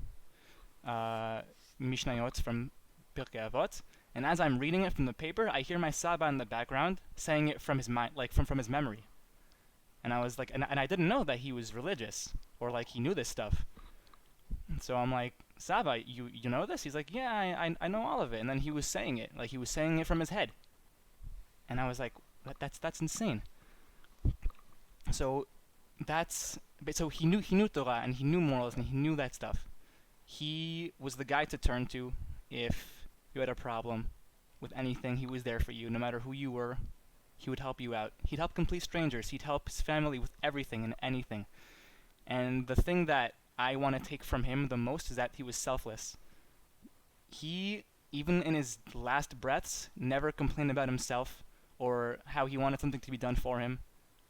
Mishnayot from Pirkei Avot, and as I'm reading it from the paper, I hear my Saba in the background saying it from his mind, like from his memory. And I was like, and I didn't know that he was religious or like he knew this stuff. So I'm like, Saba, you know this? He's like, yeah, I know all of it. And then he was saying it, like he was saying it from his head. And I was like, that's insane. So he knew Torah and he knew morals and he knew that stuff. He was the guy to turn to if you had a problem with anything. He was there for you, no matter who you were. He would help you out. He'd help complete strangers. He'd help his family with everything and anything. And the thing that I want to take from him the most is that he was selfless. He, even in his last breaths, never complained about himself or how he wanted something to be done for him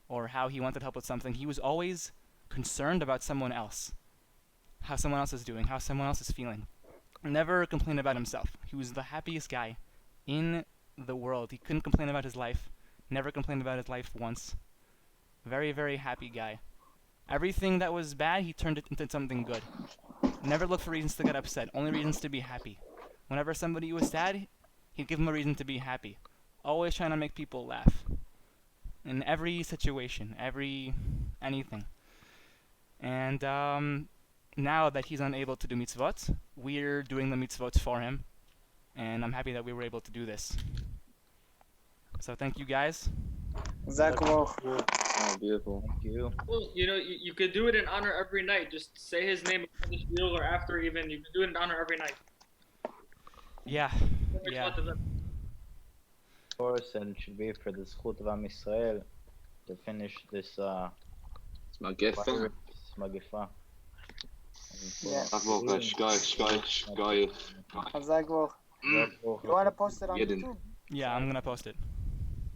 or how he wanted help with something. He was always concerned about someone else, how someone else is doing, how someone else is feeling. Never complained about himself. He was the happiest guy in the world. He couldn't complain about his life. Never complained about his life once. Very, very happy guy. Everything that was bad, he turned it into something good. Never looked for reasons to get upset, only reasons to be happy. Whenever somebody was sad, he'd give them a reason to be happy. Always trying to make people laugh. In every situation, anything. And now that he's unable to do mitzvot, we're doing the mitzvot for him. And I'm happy that we were able to do this. So thank you guys. Zach, Beautiful. Thank you. Well, you could do it in honor every night. Just say his name before the spiel or after even. You can do it in honor every night. Yeah. Of course, and it should be for the Zchut of Am Yisrael to finish this Magefa. Magefa. Yeah. Shkai. Zach, you want to post it on Jeden. YouTube? Yeah, I'm gonna post it.